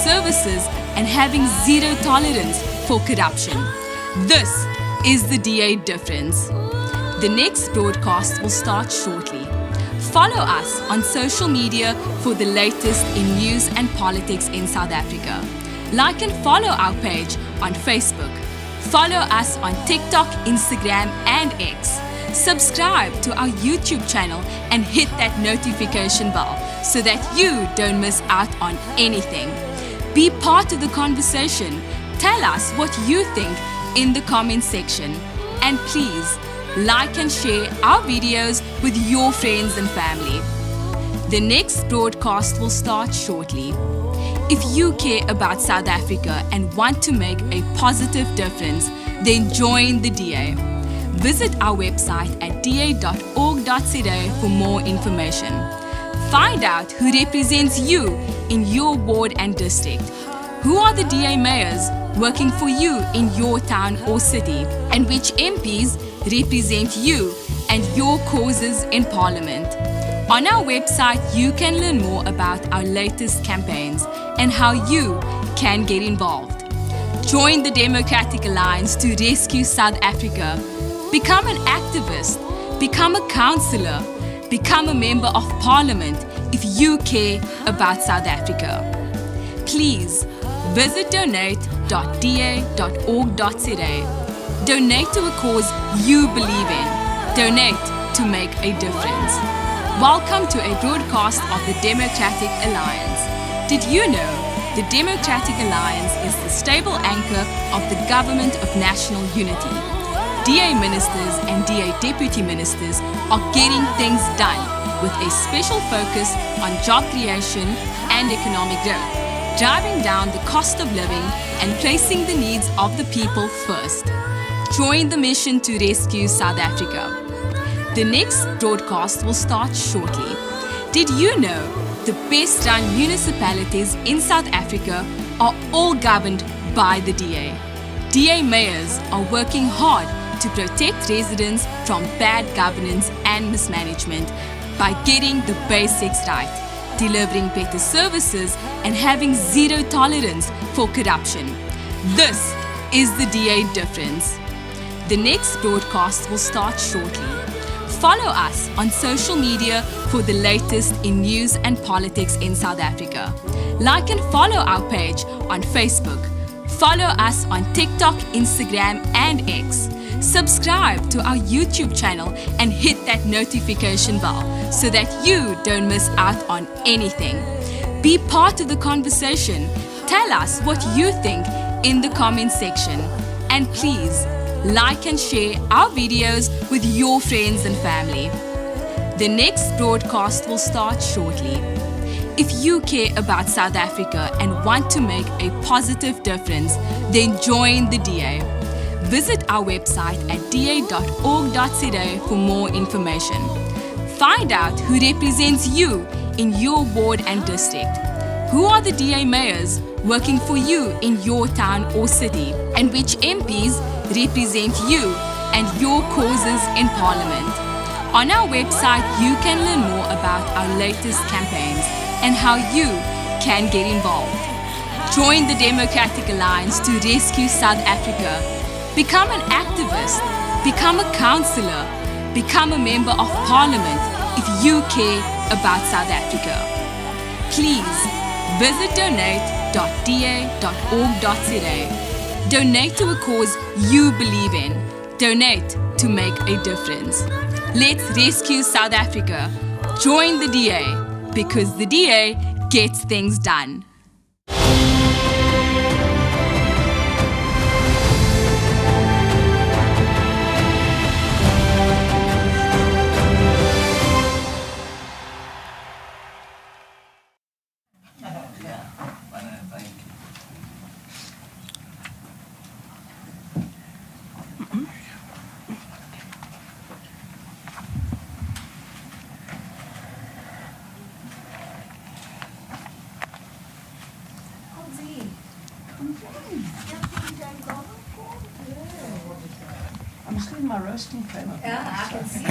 services, and having zero tolerance for corruption. This is the DA difference. The next broadcast will start shortly. Follow us on social media for the latest in news and politics in South Africa. Like and follow our page on Facebook. Follow us on TikTok, Instagram, and X. Subscribe to our YouTube channel and hit that notification bell so that you don't miss out on anything. Be part of the conversation. Tell us what you think in the comment section. And please, like and share our videos with your friends and family. The next broadcast will start shortly. If you care about South Africa and want to make a positive difference, then join the DA. Visit our website at da.org.za for more information. Find out who represents you in your ward and district. Who are the DA mayors working for you in your town or city, and which MPs represent you and your causes in Parliament. On our website, you can learn more about our latest campaigns and how you can get involved. Join the Democratic Alliance to rescue South Africa. Become an activist, become a councillor, become a member of Parliament if you care about South Africa. Please visit donate.da.org.za. Donate to a cause you believe in. Donate to make a difference. Welcome to a broadcast of the Democratic Alliance. Did you know the Democratic Alliance is the stable anchor of the Government of National Unity? DA ministers and DA deputy ministers are getting things done with a special focus on job creation and economic growth, driving down the cost of living and placing the needs of the people first. Join the mission to rescue South Africa. The next broadcast will start shortly. Did you know the best run municipalities in South Africa are all governed by the DA? DA mayors are working hard to protect residents from bad governance and mismanagement by getting the basics right, delivering better services, and having zero tolerance for corruption. This is the DA difference. The next broadcast will start shortly. Follow us on social media for the latest in news and politics in South Africa. Like and follow our page on Facebook. Follow us on TikTok, Instagram, and X. Subscribe to our YouTube channel and hit that notification bell so that you don't miss out on anything. Be part of the conversation. Tell us what you think in the comment section. And please, like and share our videos with your friends and family. The next broadcast will start shortly. If you care about South Africa and want to make a positive difference, then join the DA. Visit our website at da.org.za for more information. Find out who represents you in your ward and district. Who are the DA mayors working for you in your town or city, and which MPs represent you and your causes in Parliament. On our website, you can learn more about our latest campaigns and how you can get involved. Join the Democratic Alliance to rescue South Africa. Become an activist, become a councillor, become a member of Parliament if you care about South Africa. Please visit donate.da.org.za. Donate to a cause you believe in. Donate to make a difference. Let's rescue South Africa. Join the DA, because the DA gets things done. I'm still in my roasting frame. Yeah, I can see.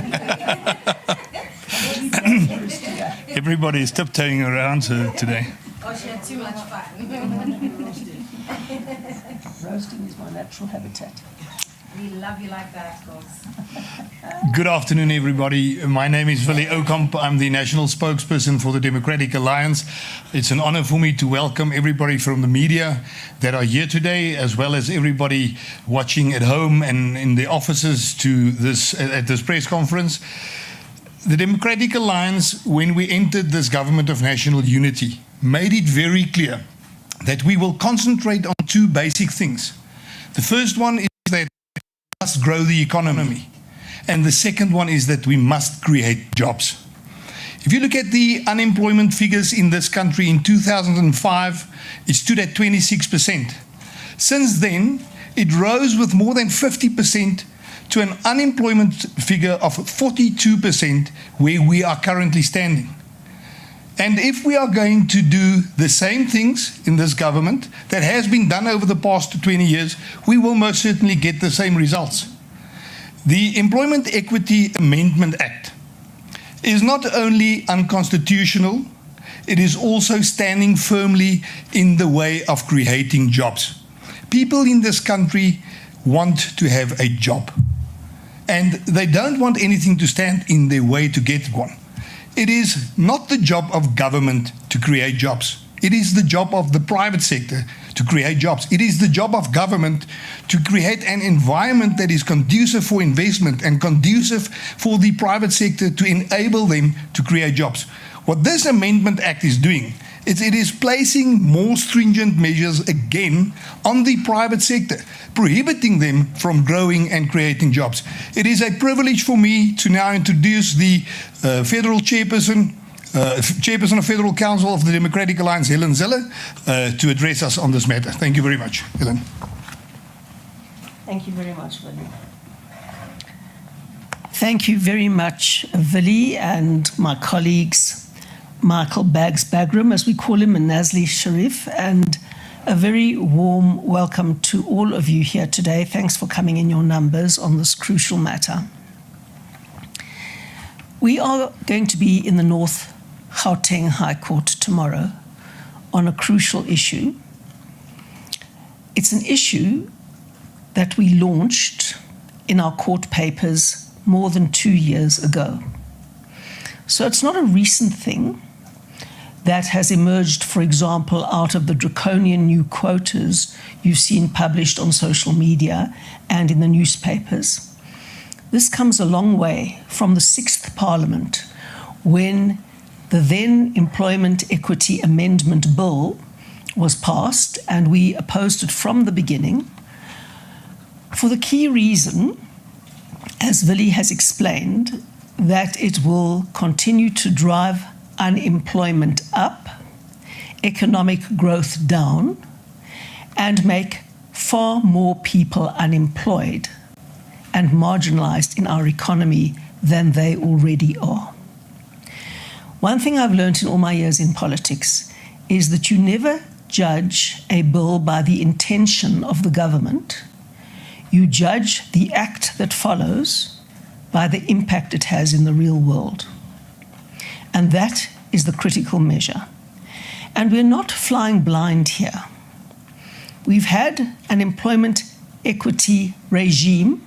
Everybody is tiptoeing around today. Oh, she had too much fun. Roasting is my natural habitat. We love you like that, folks. Good afternoon, everybody. My name is Willie Okamp. I'm the national spokesperson for the Democratic Alliance. It's an honor for me to welcome everybody from the media that are here today, as well as everybody watching at home and in the offices at this press conference. The Democratic Alliance, when we entered this government of national unity, made it very clear that we will concentrate on two basic things. The first one is that we must grow the economy. And the second one is that we must create jobs. If you look at the unemployment figures in this country in 2005, it stood at 26%. Since then, it rose with more than 50% to an unemployment figure of 42%, where we are currently standing. And if we are going to do the same things in this government that has been done over the past 20 years, we will most certainly get the same results. The Employment Equity Amendment Act is not only unconstitutional, it is also standing firmly in the way of creating jobs. People in this country want to have a job, and they don't want anything to stand in their way to get one. It is not the job of government to create jobs. It is the job of the private sector to create jobs. It is the job of government to create an environment that is conducive for investment and conducive for the private sector to enable them to create jobs. What this Amendment Act is doing, it is placing more stringent measures again on the private sector, prohibiting them from growing and creating jobs. It is a privilege for me to now introduce the federal chairperson of Federal Council of the Democratic Alliance, Helen Zille, to address us on this matter. Thank you very much, Helen. Thank you very much, Willie. Thank you very much, Willie, and my colleagues, Michael Bags-Bagram, as we call him, and Nazli Sharif, and a very warm welcome to all of you here today. Thanks for coming in your numbers on this crucial matter. We are going to be in the North Gauteng High Court tomorrow on a crucial issue. It's an issue that we launched in our court papers more than 2 years ago. So it's not a recent thing that has emerged, for example, out of the draconian new quotas you've seen published on social media and in the newspapers. This comes a long way from the 6th Parliament, when the then Employment Equity Amendment Bill was passed, and we opposed it from the beginning, for the key reason, as Willie has explained, that it will continue to drive unemployment up, economic growth down, and make far more people unemployed and marginalized in our economy than they already are. One thing I've learned in all my years in politics is that you never judge a bill by the intention of the government. You judge the act that follows by the impact it has in the real world. And that is the critical measure. And we're not flying blind here. We've had an employment equity regime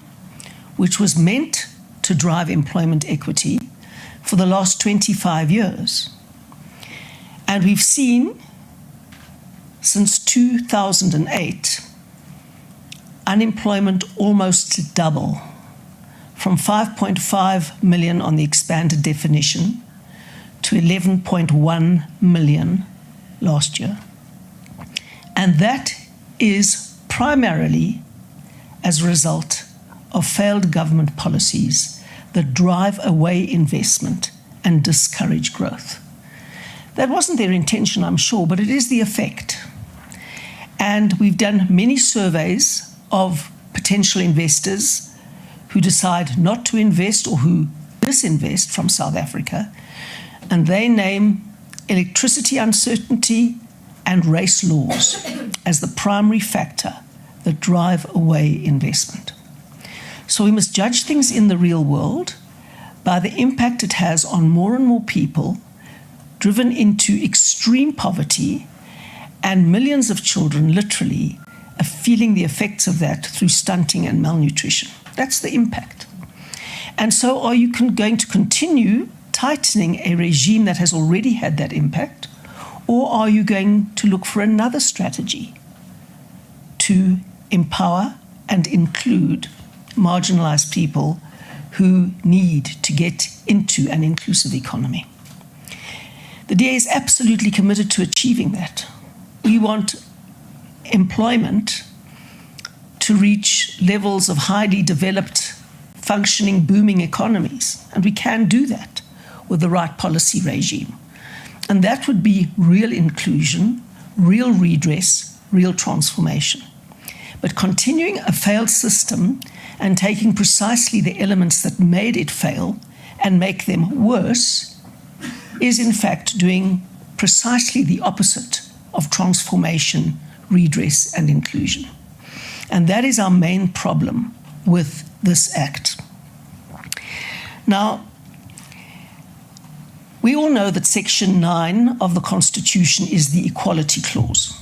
which was meant to drive employment equity for the last 25 years. And we've seen since 2008 unemployment almost double, from 5.5 million on the expanded definition to 11.1 million last year. And that is primarily as a result of failed government policies that drive away investment and discourage growth. That wasn't their intention, I'm sure, but it is the effect. And we've done many surveys of potential investors who decide not to invest or who disinvest from South Africa, and they name electricity uncertainty and race laws as the primary factor that drive away investment. So we must judge things in the real world by the impact it has on more and more people driven into extreme poverty And millions of children literally are feeling the effects of that through stunting and malnutrition. That's the impact. And so are you going to continue tightening a regime that has already had that impact, or are you going to look for another strategy to empower and include marginalized people who need to get into an inclusive economy? The DA is absolutely committed to achieving that. We want employment to reach levels of highly developed, functioning, booming economies, and we can do that with the right policy regime. And that would be real inclusion, real redress, real transformation. But continuing a failed system and taking precisely the elements that made it fail and make them worse is in fact doing precisely the opposite of transformation, redress, and inclusion. And that is our main problem with this act. Now, we all know that Section 9 of the Constitution is the Equality Clause.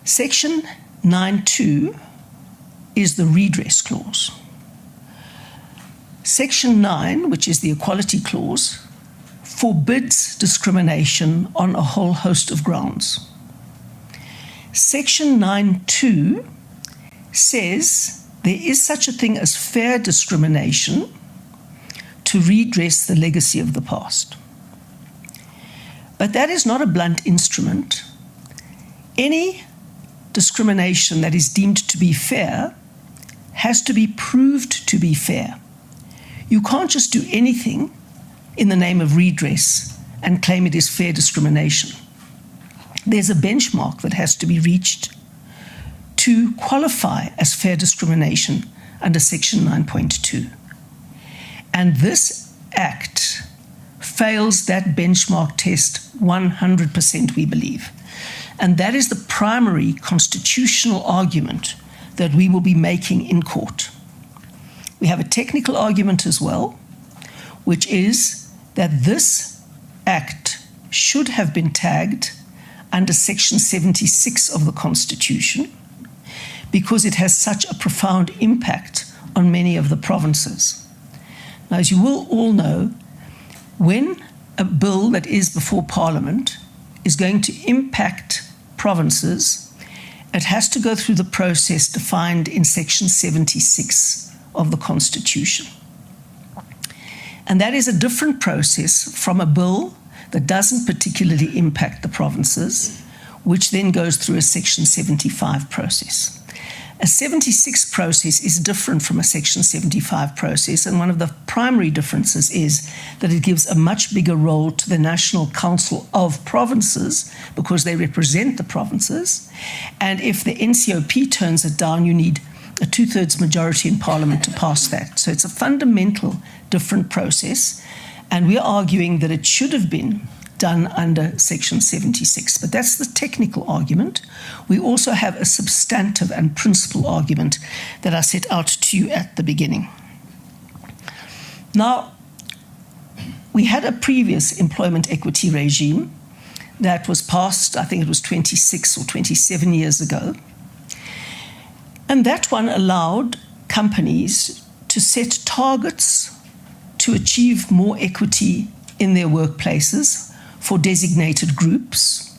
Section 9.2 is the Redress Clause. Section 9, which is the Equality Clause, forbids discrimination on a whole host of grounds. Section 9.2 says there is such a thing as fair discrimination to redress the legacy of the past. But that is not a blunt instrument. Any discrimination that is deemed to be fair has to be proved to be fair. You can't just do anything in the name of redress and claim it is fair discrimination. There's a benchmark that has to be reached to qualify as fair discrimination under Section 9.2. And this Act fails that benchmark test 100%, we believe. And that is the primary constitutional argument that we will be making in court. We have a technical argument as well, which is that this Act should have been tagged under Section 76 of the Constitution because it has such a profound impact on many of the provinces. Now, as you will all know, when a bill that is before Parliament is going to impact provinces, it has to go through the process defined in Section 76 of the Constitution. And that is a different process from a bill that doesn't particularly impact the provinces, which then goes through a Section 75 process. A 76 process is different from a Section 75 process, and one of the primary differences is that it gives a much bigger role to the National Council of Provinces because they represent the provinces, and if the NCOP turns it down, you need a two-thirds majority in Parliament to pass that. So it's a fundamental different process, and we're arguing that it should have been done under Section 76. But that's the technical argument. We also have a substantive and principal argument that I set out to you at the beginning. Now, we had a previous employment equity regime that was passed, I think it was 26 or 27 years ago. And that one allowed companies to set targets to achieve more equity in their workplaces for designated groups,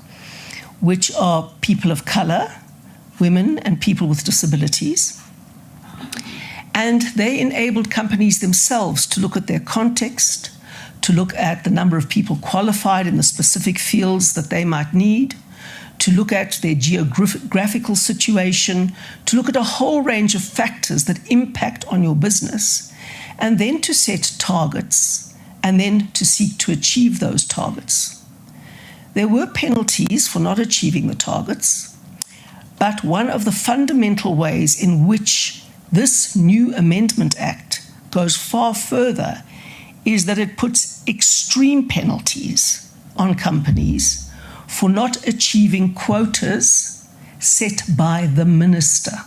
which are people of color, women, and people with disabilities. And they enabled companies themselves to look at their context, to look at the number of people qualified in the specific fields that they might need, to look at their geographical situation, to look at a whole range of factors that impact on your business, and then to set targets, and then to seek to achieve those targets. There were penalties for not achieving the targets, but one of the fundamental ways in which this new Amendment Act goes far further is that it puts extreme penalties on companies for not achieving quotas set by the minister.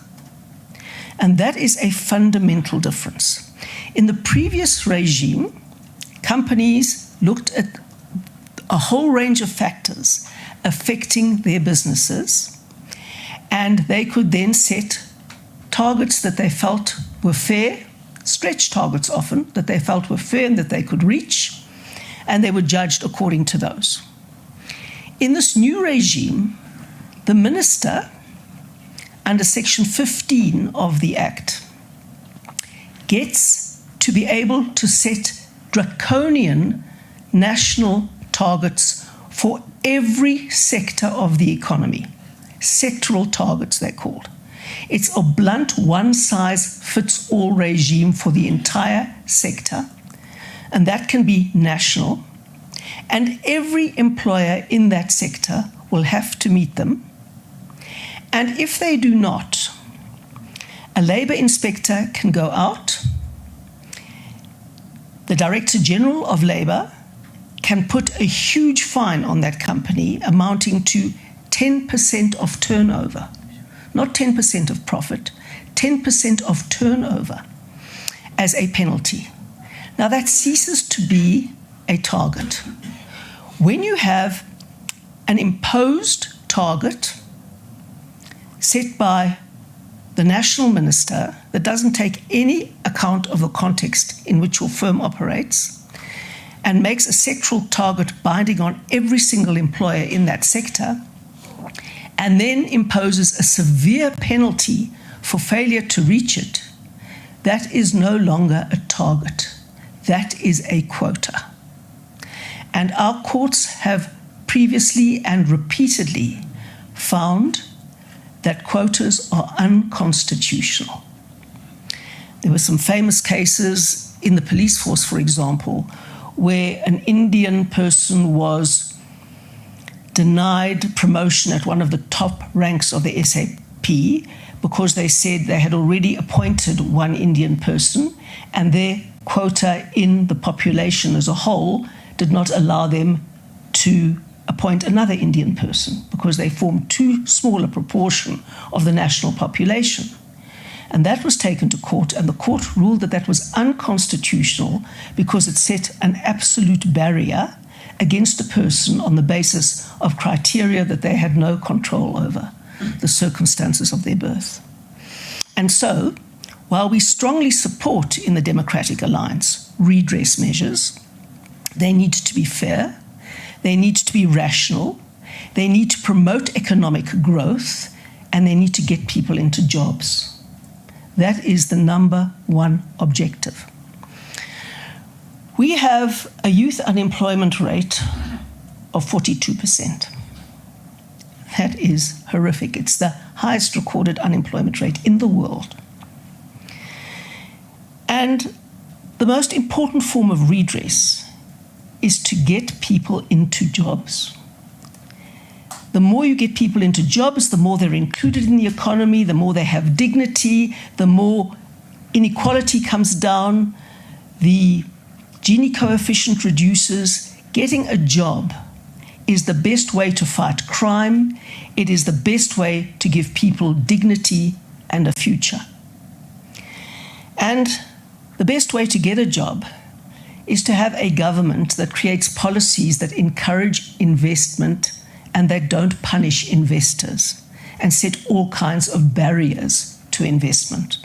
And that is a fundamental difference. In the previous regime, companies looked at a whole range of factors affecting their businesses, and they could then set targets that they felt were fair, stretch targets often, that they felt were fair and that they could reach, and they were judged according to those. In this new regime, the minister, under Section 15 of the Act, gets to be able to set draconian national targets for every sector of the economy. Sectoral targets, they're called. It's a blunt one-size-fits-all regime for the entire sector, and that can be national. And every employer in that sector will have to meet them. And if they do not, a labour inspector can go out. The Director General of Labour can put a huge fine on that company amounting to 10% of turnover. Not 10% of profit, 10% of turnover as a penalty. Now that ceases to be a target. When you have an imposed target set by the national minister that doesn't take any account of the context in which your firm operates and makes a sectoral target binding on every single employer in that sector, and then imposes a severe penalty for failure to reach it, that is no longer a target. That is a quota. And our courts have previously and repeatedly found that quotas are unconstitutional. There were some famous cases in the police force, for example, where an Indian person was denied promotion at one of the top ranks of the SAP because they said they had already appointed one Indian person and their quota in the population as a whole did not allow them to appoint another Indian person because they formed too small a proportion of the national population. And that was taken to court, and the court ruled that that was unconstitutional because it set an absolute barrier against a person on the basis of criteria that they had no control over, the circumstances of their birth. And so, while we strongly support in the Democratic Alliance redress measures, they need to be fair, they need to be rational, they need to promote economic growth, and they need to get people into jobs. That is the number one objective. We have a youth unemployment rate of 42%. That is horrific. It's the highest recorded unemployment rate in the world. And the most important form of redress is to get people into jobs. The more you get people into jobs, the more they're included in the economy, the more they have dignity, the more inequality comes down, the Gini coefficient reduces. Getting a job is the best way to fight crime. It is the best way to give people dignity and a future. And the best way to get a job is to have a government that creates policies that encourage investment and that don't punish investors and set all kinds of barriers to investment.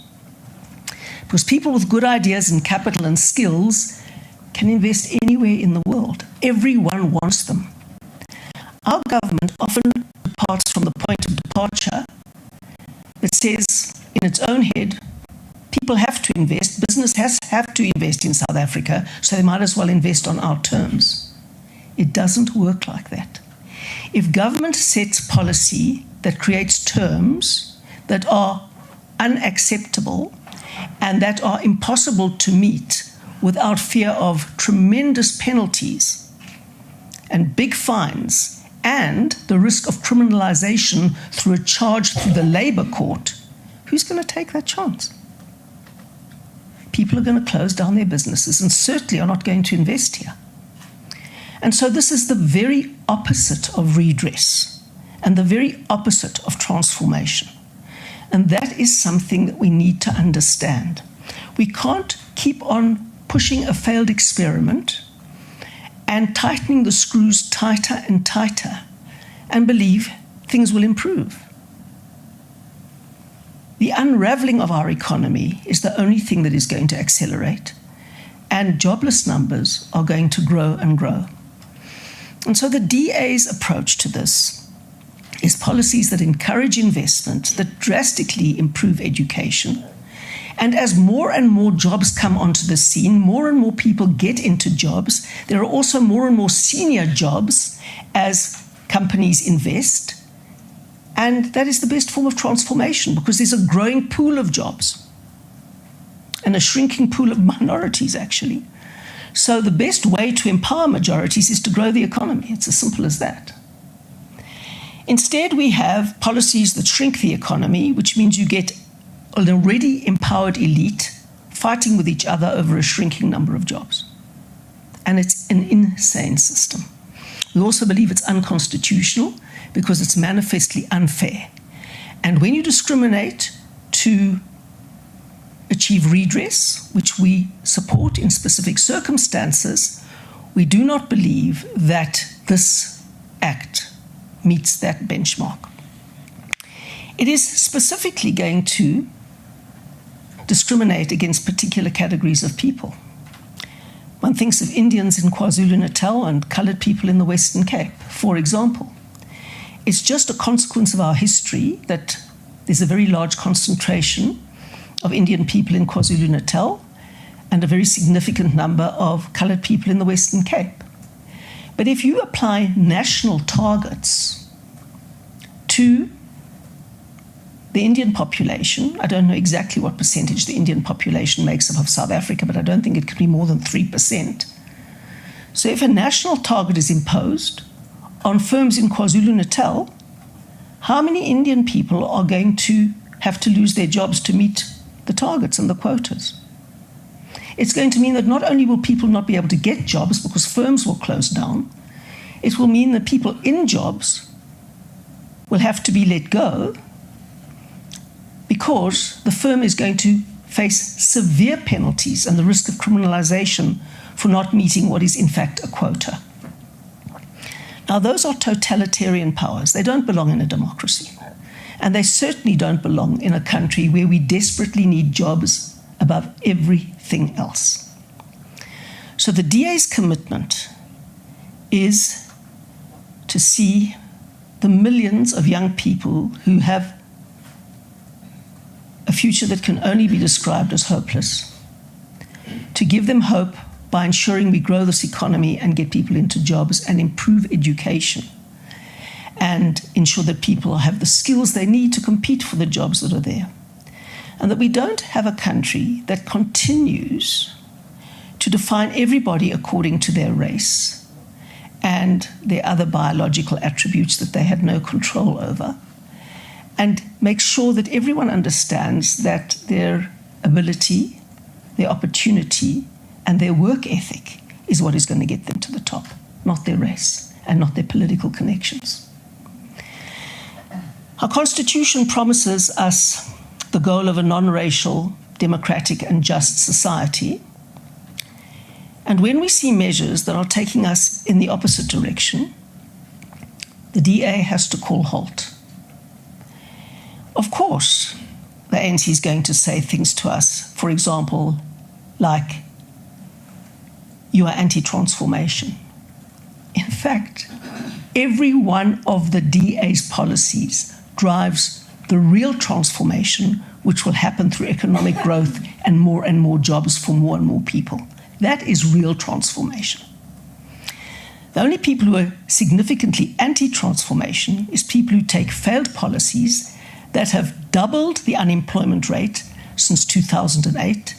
Because people with good ideas and capital and skills can invest anywhere in the world. Everyone wants them. Our government often departs from the point of departure that says in its own head, people have to invest, business have to invest in South Africa, so they might as well invest on our terms. It doesn't work like that. If government sets policy that creates terms that are unacceptable and that are impossible to meet without fear of tremendous penalties and big fines and the risk of criminalization through a charge through the labor court, who's going to take that chance? People are going to close down their businesses and certainly are not going to invest here. And so this is the very opposite of redress and the very opposite of transformation. And that is something that we need to understand. We can't keep on pushing a failed experiment and tightening the screws tighter and tighter and believe things will improve. The unraveling of our economy is the only thing that is going to accelerate, and jobless numbers are going to grow and grow. And so the DA's approach to this is policies that encourage investment, that drastically improve education. And as more and more jobs come onto the scene, more and more people get into jobs, there are also more and more senior jobs as companies invest. And that is the best form of transformation, because there's a growing pool of jobs and a shrinking pool of minorities, actually. So the best way to empower majorities is to grow the economy. It's as simple as that. Instead, we have policies that shrink the economy, which means you get an already empowered elite fighting with each other over a shrinking number of jobs. And it's an insane system. We also believe it's unconstitutional because it's manifestly unfair. And when you discriminate to achieve redress, which we support in specific circumstances, we do not believe that this act meets that benchmark. It is specifically going to discriminate against particular categories of people. One thinks of Indians in KwaZulu-Natal and coloured people in the Western Cape, for example. It's just a consequence of our history that there's a very large concentration of Indian people in KwaZulu-Natal and a very significant number of coloured people in the Western Cape. But if you apply national targets to the Indian population, I don't know exactly what percentage the Indian population makes up of South Africa, but I don't think it could be more than 3%. So if a national target is imposed on firms in KwaZulu-Natal, how many Indian people are going to have to lose their jobs to meet the targets and the quotas? It's going to mean that not only will people not be able to get jobs because firms will close down, it will mean that people in jobs will have to be let go because the firm is going to face severe penalties and the risk of criminalization for not meeting what is in fact a quota. Now, those are totalitarian powers. They don't belong in a democracy. And they certainly don't belong in a country where we desperately need jobs above everything else. So the DA's commitment is to see the millions of young people who have a future that can only be described as hopeless, to give them hope by ensuring we grow this economy and get people into jobs and improve education and ensure that people have the skills they need to compete for the jobs that are there. And that we don't have a country that continues to define everybody according to their race and their other biological attributes that they had no control over, and make sure that everyone understands that their ability, their opportunity, and their work ethic is what is going to get them to the top, not their race and not their political connections. Our Constitution promises us the goal of a non-racial, democratic, and just society. And when we see measures that are taking us in the opposite direction, the DA has to call halt. Of course, the ANC is going to say things to us, for example, like, you are anti-transformation. In fact, every one of the DA's policies drives the real transformation, which will happen through economic growth and more jobs for more and more people. That is real transformation. The only people who are significantly anti-transformation is people who take failed policies that have doubled the unemployment rate since 2008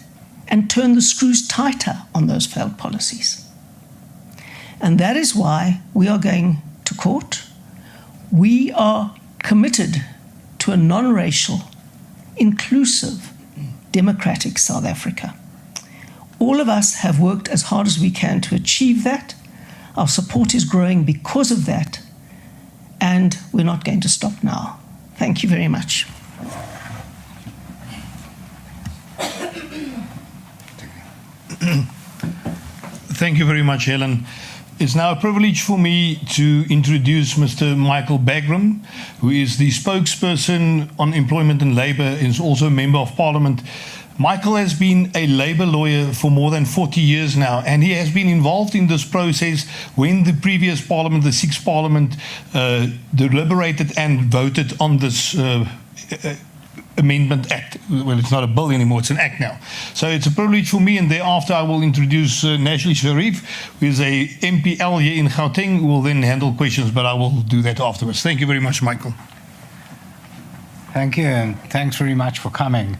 and turn the screws tighter on those failed policies. And that is why we are going to court. We are committed to a non-racial, inclusive, democratic South Africa. All of us have worked as hard as we can to achieve that. Our support is growing because of that, and we're not going to stop now. Thank you very much. Thank you very much, Helen. It's now a privilege for me to introduce Mr. Michael Bagram, who is the spokesperson on employment and labour and is also a member of Parliament. Michael has been a labour lawyer for more than 40 years now, and he has been involved in this process when the previous Parliament, the sixth Parliament, deliberated and voted on this Amendment Act. Well, it's not a bill anymore, it's an act now. So it's a privilege for me, and thereafter I will introduce Nashley Sharif, who is a MPL here in Gauteng, who will then handle questions, but I will do that afterwards. Thank you very much, Michael. Thank you, and thanks very much for coming.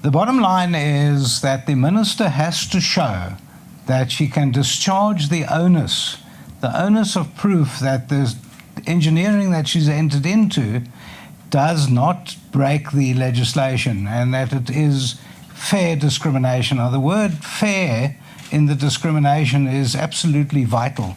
The bottom line is that the Minister has to show that she can discharge the onus of proof that the engineering that she's entered into does not break the legislation and that it is fair discrimination. Now, the word fair in the discrimination is absolutely vital.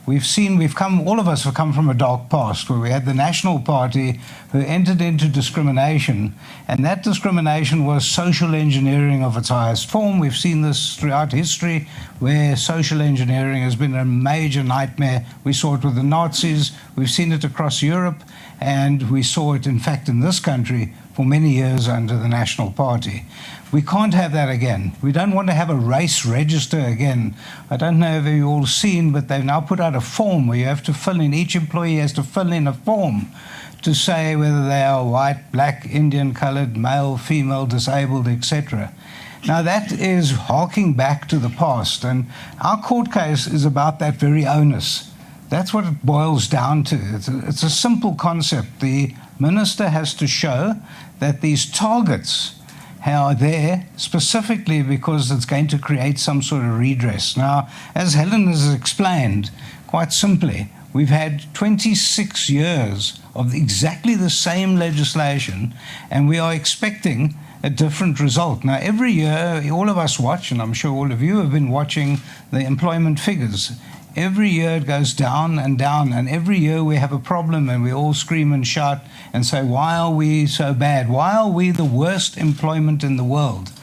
All of us have come from a dark past where we had the National Party who entered into discrimination, and that discrimination was social engineering of its highest form. We've seen this throughout history where social engineering has been a major nightmare. We saw it with the Nazis, we've seen it across Europe, and we saw it, in fact, in this country for many years under the National Party. We can't have that again. We don't want to have a race register again. I don't know if you've all seen, but they've now put out a form where you have to fill in, each employee has to fill in a form to say whether they are white, black, Indian, coloured, male, female, disabled, etc. Now that is harking back to the past, and our court case is about that very onus. That's what it boils down to. It's a simple concept. The Minister has to show that these targets are there specifically because it's going to create some sort of redress. Now, as Helen has explained, quite simply, we've had 26 years of exactly the same legislation, and we are expecting a different result. Now, every year, all of us watch, and I'm sure all of you have been watching the employment figures. Every year it goes down, and every year we have a problem and we all scream and shout and say, why are we so bad? Why are we the worst employment in the world?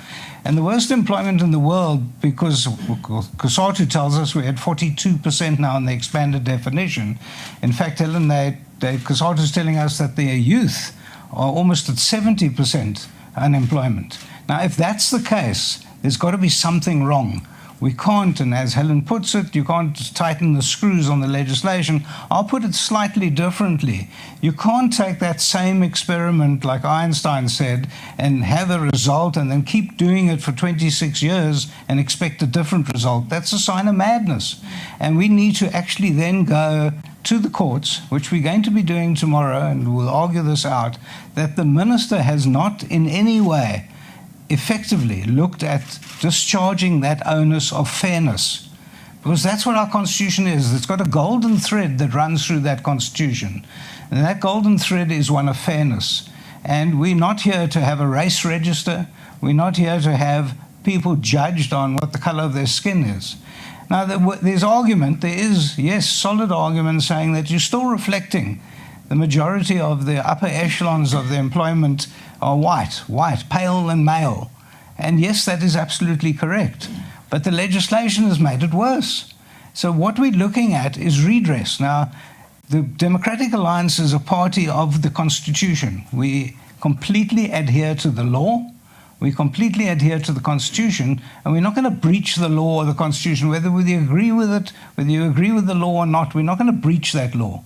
And the worst employment in the world, because COSATU tells us we're at 42% now in the expanded definition. In fact, Helen, COSATU is telling us that the youth are almost at 70% unemployment. Now, if that's the case, there's got to be something wrong. We can't, and as Helen puts it, you can't tighten the screws on the legislation. I'll put it slightly differently. You can't take that same experiment, like Einstein said, and have a result and then keep doing it for 26 years and expect a different result. That's a sign of madness. And we need to actually then go to the courts, which we're going to be doing tomorrow, and we'll argue this out, that the Minister has not in any way effectively looked at discharging that onus of fairness, because that's what our Constitution is. It's got a golden thread that runs through that Constitution, and that golden thread is one of fairness. And we're not here to have a race register. We're not here to have people judged on what the color of their skin is. Now, there's argument, there is, yes, solid argument saying that you're still reflecting the majority of the upper echelons of the employment are white, pale and male. And yes, that is absolutely correct. But the legislation has made it worse. So what we're looking at is redress. Now, the Democratic Alliance is a party of the Constitution. We completely adhere to the law. We completely adhere to the Constitution, and we're not going to breach the law or the Constitution, whether you agree with it, whether you agree with the law or not. We're not going to breach that law.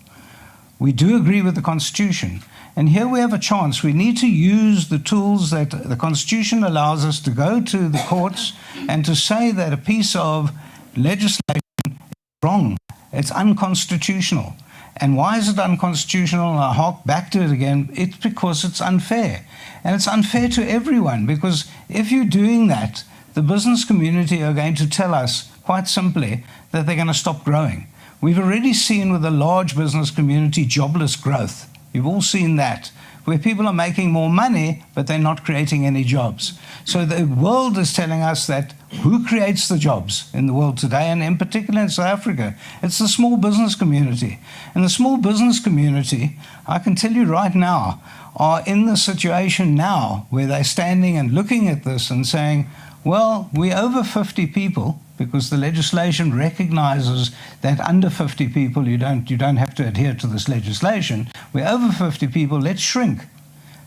We do agree with the Constitution. And here we have a chance. We need to use the tools that the Constitution allows us to go to the courts and to say that a piece of legislation is wrong. It's unconstitutional. And why is it unconstitutional? And I'll hark back to it again. It's because it's unfair. And it's unfair to everyone, because if you're doing that, the business community are going to tell us, quite simply, that they're going to stop growing. We've already seen with the large business community jobless growth. You've all seen that, where people are making more money, but they're not creating any jobs. So the world is telling us that who creates the jobs in the world today, and in particular in South Africa? It's the small business community. And the small business community, I can tell you right now, are in the situation now where they're standing and looking at this and saying, well, we're over 50 people because the legislation recognizes that under 50 people you don't have to adhere to this legislation. We're over 50 people, let's shrink.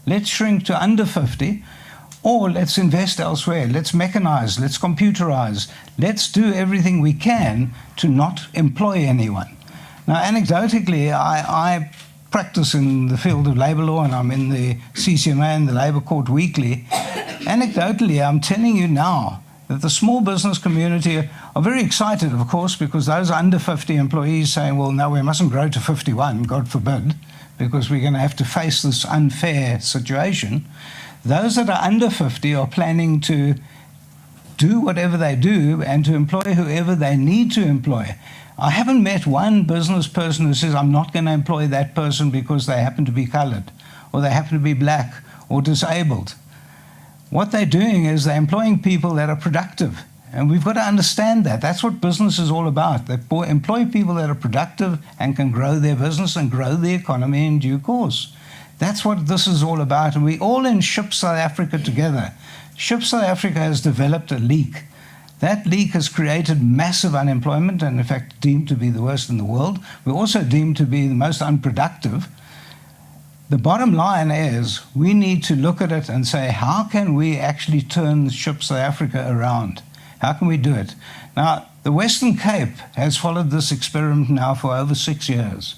Let's shrink to under 50, or let's invest elsewhere. Let's mechanize, let's computerize. Let's do everything we can to not employ anyone. Now, anecdotally, I practice in the field of labor law, and I'm in the CCMA and the Labor Court weekly. Anecdotally, I'm telling you now that the small business community are very excited, of course, because those under 50 employees saying, well, no, we mustn't grow to 51, God forbid, because we're going to have to face this unfair situation. Those that are under 50 are planning to do whatever they do and to employ whoever they need to employ. I haven't met one business person who says, I'm not going to employ that person because they happen to be colored, or they happen to be black, or disabled. What they're doing is they're employing people that are productive. And we've got to understand that. That's what business is all about. They employ people that are productive and can grow their business and grow the economy in due course. That's what this is all about. And we're all in SHIP South Africa together. SHIP South Africa has developed a leak. That leak has created massive unemployment and, in fact, deemed to be the worst in the world. We're also deemed to be the most unproductive. The bottom line is we need to look at it and say, how can we actually turn SHIP South Africa around? How can we do it? Now, the Western Cape has followed this experiment now for over 6 years,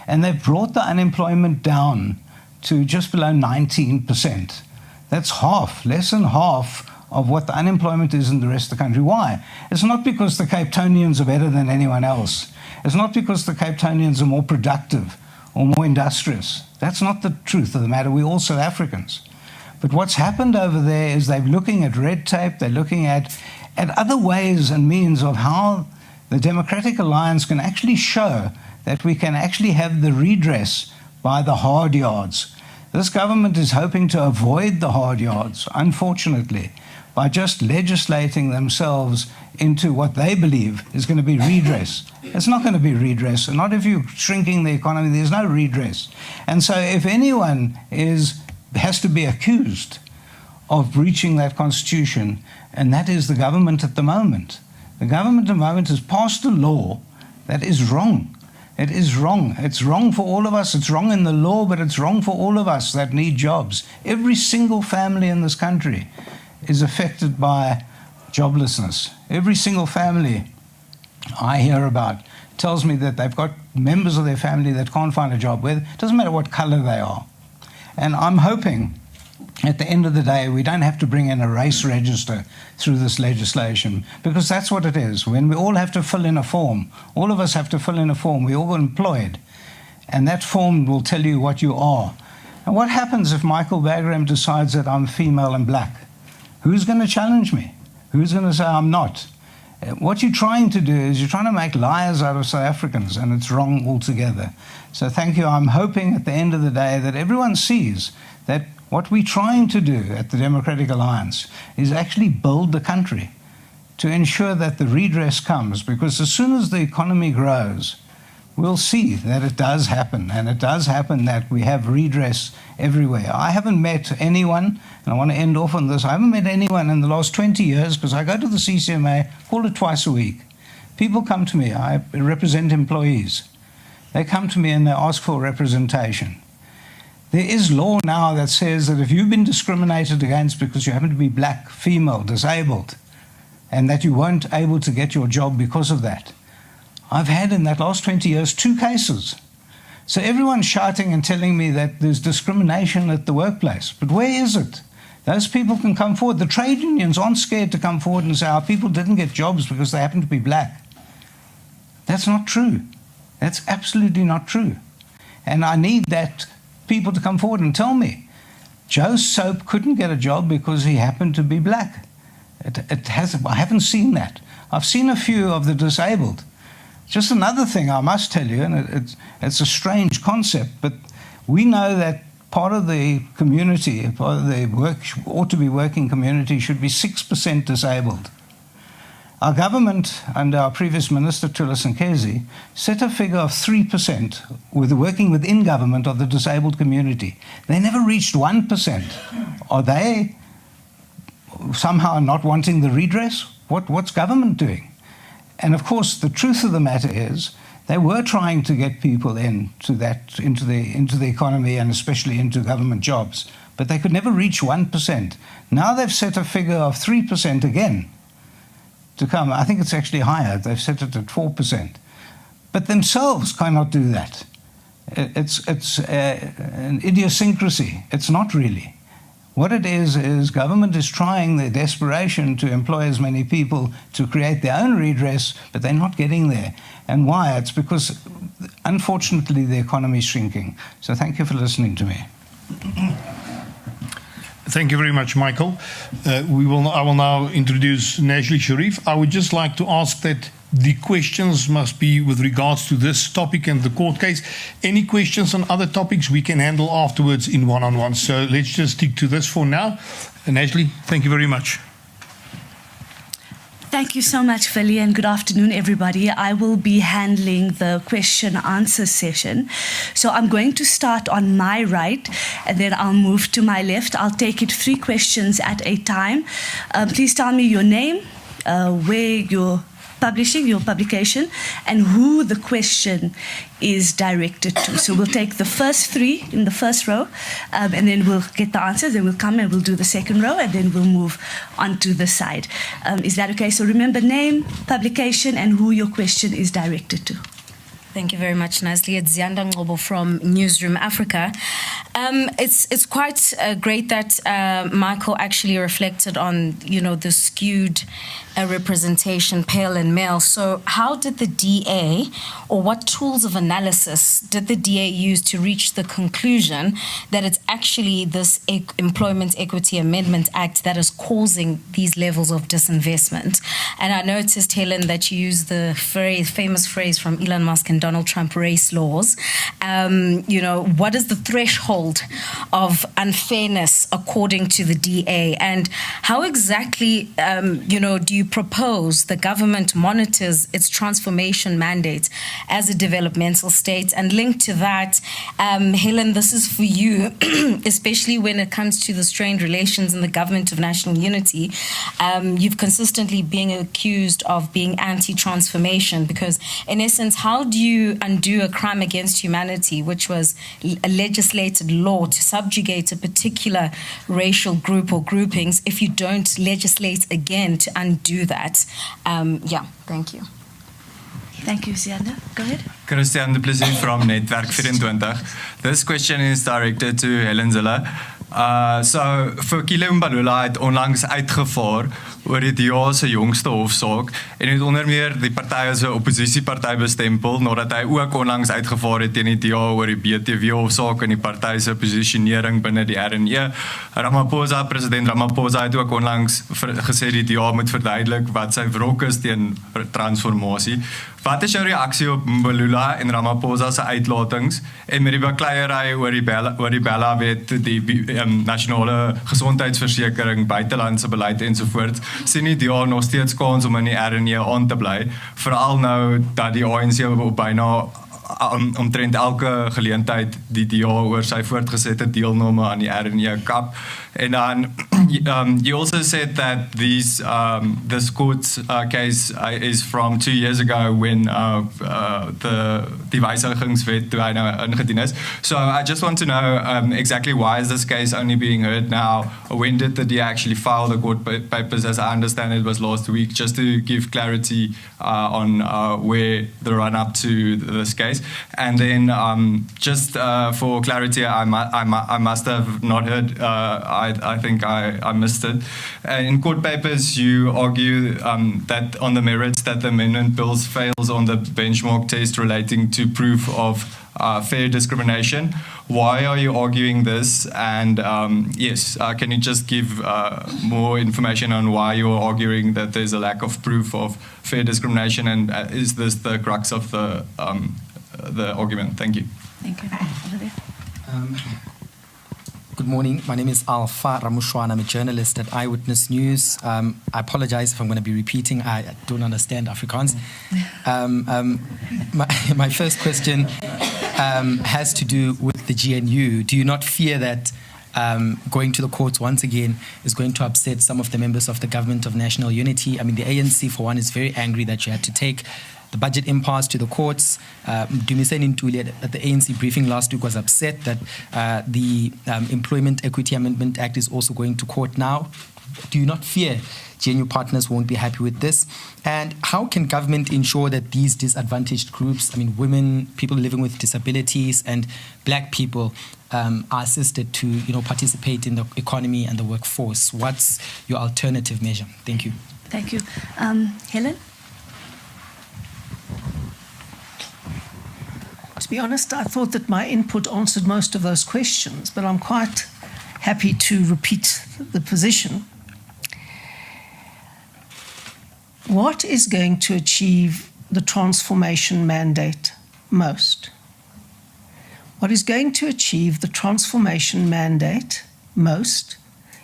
and they've brought the unemployment down to just below 19%. That's half, less than half of what the unemployment is in the rest of the country. Why? It's not because the Cape Townians are better than anyone else. It's not because the Cape Townians are more productive or more industrious. That's not the truth of the matter. We're all South Africans. But what's happened over there is they're looking at red tape, they're looking at other ways and means of how the Democratic Alliance can actually show that we can actually have the redress by the hard yards. This government is hoping to avoid the hard yards, unfortunately, by just legislating themselves into what they believe is going to be redress. It's not going to be redress. Not if you're shrinking the economy, there's no redress. And so if anyone has to be accused of breaching that constitution, and that is the government at the moment. The government at the moment has passed a law that is wrong. It is wrong. It's wrong for all of us. It's wrong in the law, but it's wrong for all of us that need jobs. Every single family in this country is affected by joblessness. Every single family I hear about tells me that they've got members of their family that can't find a job with. It doesn't matter what color they are. And I'm hoping at the end of the day, we don't have to bring in a race register through this legislation, because that's what it is. When we all have to fill in a form, all of us have to fill in a form, we're all employed, and that form will tell you what you are. And what happens if Michael Bagram decides that I'm female and black? Who's going to challenge me? Who's going to say I'm not? What you're trying to do is you're trying to make liars out of South Africans, and it's wrong altogether. So thank you. I'm hoping at the end of the day that everyone sees that what we're trying to do at the Democratic Alliance is actually build the country to ensure that the redress comes, because as soon as the economy grows, we'll see that it does happen, and it does happen that we have redress everywhere. I haven't met anyone, and I want to end off on this, I haven't met anyone in the last 20 years, because I go to the CCMA, call it twice a week. People come to me, I represent employees. They come to me and they ask for representation. There is law now that says that if you've been discriminated against because you happen to be black, female, disabled, and that you weren't able to get your job because of that. I've had in that last 20 years 2 cases. So everyone's shouting and telling me that there's discrimination at the workplace. But where is it? Those people can come forward. The trade unions aren't scared to come forward and say our people didn't get jobs because they happen to be black. That's not true. That's absolutely not true. And I need that people to come forward and tell me Joe Soap couldn't get a job because he happened to be black. I haven't seen that. I've seen a few of the disabled. Just another thing I must tell you, and it's a strange concept, but we know that part of the community, part of the ought to be working community should be 6% disabled. Our government, under our previous minister, Thulas Nkezi, set a figure of 3% with working within government of the disabled community. They never reached 1%. Are they somehow not wanting the redress? What's government doing? And of course, the truth of the matter is, they were trying to get people into the economy and especially into government jobs, but they could never reach 1%. Now they've set a figure of 3% again to come. I think it's actually higher. They've set it at 4%. But themselves cannot do that. It's an idiosyncrasy. It's not really. What it is government is trying their desperation to employ as many people to create their own redress, but they're not getting there. And why? It's because, unfortunately, the economy is shrinking. So thank you for listening to me. Thank you very much, Michael. I will now introduce Najli Sharif. I would just like to ask that the questions must be with regards to this topic and the court case. Any questions on other topics we can handle afterwards in one-on-one. So let's just stick to this for now. Najli, thank you very much. Thank you so much, Philly, and good afternoon, everybody. I will be handling the question-answer session. So I'm going to start on my right, and then I'll move to my left. I'll take it 3 questions at a time. Please tell me your name, where you're publishing, your publication, and who the question is directed to. So we'll take the first 3 in the first row, and then we'll get the answers, then we'll come and we'll do the second row, and then we'll move on to the side. Is that okay? So remember name, publication, and who your question is directed to. Thank you very much, Nazli. It's Zianda Ngobo from Newsroom Africa. It's quite great that Michael actually reflected on, the skewed representation, pale and male. So how did the DA, or what tools of analysis did the DA use to reach the conclusion that it's actually this Employment Equity Amendment Act that is causing these levels of disinvestment? And I noticed, Helen, that you used the famous phrase from Elon Musk and Donald Trump, race laws. What is the threshold of unfairness according to the DA? And how exactly, do you propose the government monitors its transformation mandate as a developmental state? And linked to that, Helen, this is for you, especially when it comes to the strained relations in the government of national unity. You've consistently been accused of being anti-transformation because, in essence, how do you undo a crime against humanity, which was a legislated law to subjugate a particular racial group or groupings, if you don't legislate again to undo that? Thank you. Thank you, Zianda. Go ahead. Christian de Plessis from Netwerk 24. This question is directed to Helen Zille. So vir Kile Mbalula het onlangs uitgevaar oor die DA se jongste hofsaak en het onder meer die party as 'n oppositieparty bestempel nadat hy ook onlangs uitgevaar het teen die DA oor die BTW hofsaak en die party se posisionering binne die RNE. President Ramaphosa het ook onlangs gesê die DA moet verduidelik wat sy wrok is teen transformasie. Wat is jou reaksie op Mbalula en Ramaphosa se uitlatings en met die bakleierery oor die Bella-wet, die nasionale gesondheidsversekering, buitelandse beleid ensovoorts? Sien die DA nog steeds kans om in die RNE aan te bly, veral nou dat die ANC op byna omtrent elke geleentheid die DA oor sy voortgesette deelname aan die RNE kap. And then you also said that this court case is from 2 years ago when die wysigingswet toe hy nou ingedien is. So I just want to know exactly why is this case only being heard now? When did the DA actually file the court papers? As I understand it was last week, just to give clarity on where the run-up to this case. And then just for clarity, I must have not heard, I think I missed it. In court papers, you argue that on the merits that the amendment bill fails on the benchmark test relating to proof of fair discrimination. Why are you arguing this? And can you just give more information on why you're arguing that there's a lack of proof of fair discrimination? And is this the crux of the argument? Thank you. Thank you. Good morning. My name is Alpha Ramushwan. I'm a journalist at Eyewitness News. I apologize if I'm going to be repeating. I don't understand Afrikaans. My first question has to do with the GNU. Do you not fear that going to the courts once again is going to upset some of the members of the Government of National Unity. I mean, the ANC, for one, is very angry that you had to take the budget impasse to the courts. Dumiseni Ntuli at the ANC briefing last week was upset that the Employment Equity Amendment Act is also going to court now. Do you not fear GNU partners won't be happy with this? And how can government ensure that these disadvantaged groups, I mean, women, people living with disabilities, and black people are assisted to, participate in the economy and the workforce? What's your alternative measure? Thank you. Thank you. Helen? To be honest, I thought that my input answered most of those questions, but I'm quite happy to repeat the position. What is going to achieve the transformation mandate most? What is going to achieve the transformation mandate most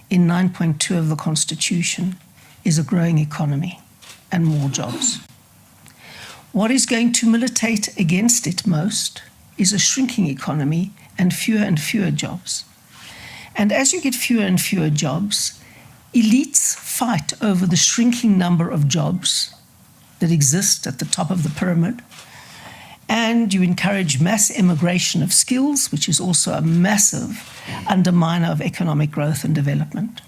in 9.2 of the Constitution is a growing economy and more jobs. What is going to militate against it most is a shrinking economy and fewer jobs. And as you get fewer and fewer jobs, elites fight over the shrinking number of jobs that exist at the top of the pyramid, and you encourage mass immigration of skills, which is also a massive underminer of economic growth and development.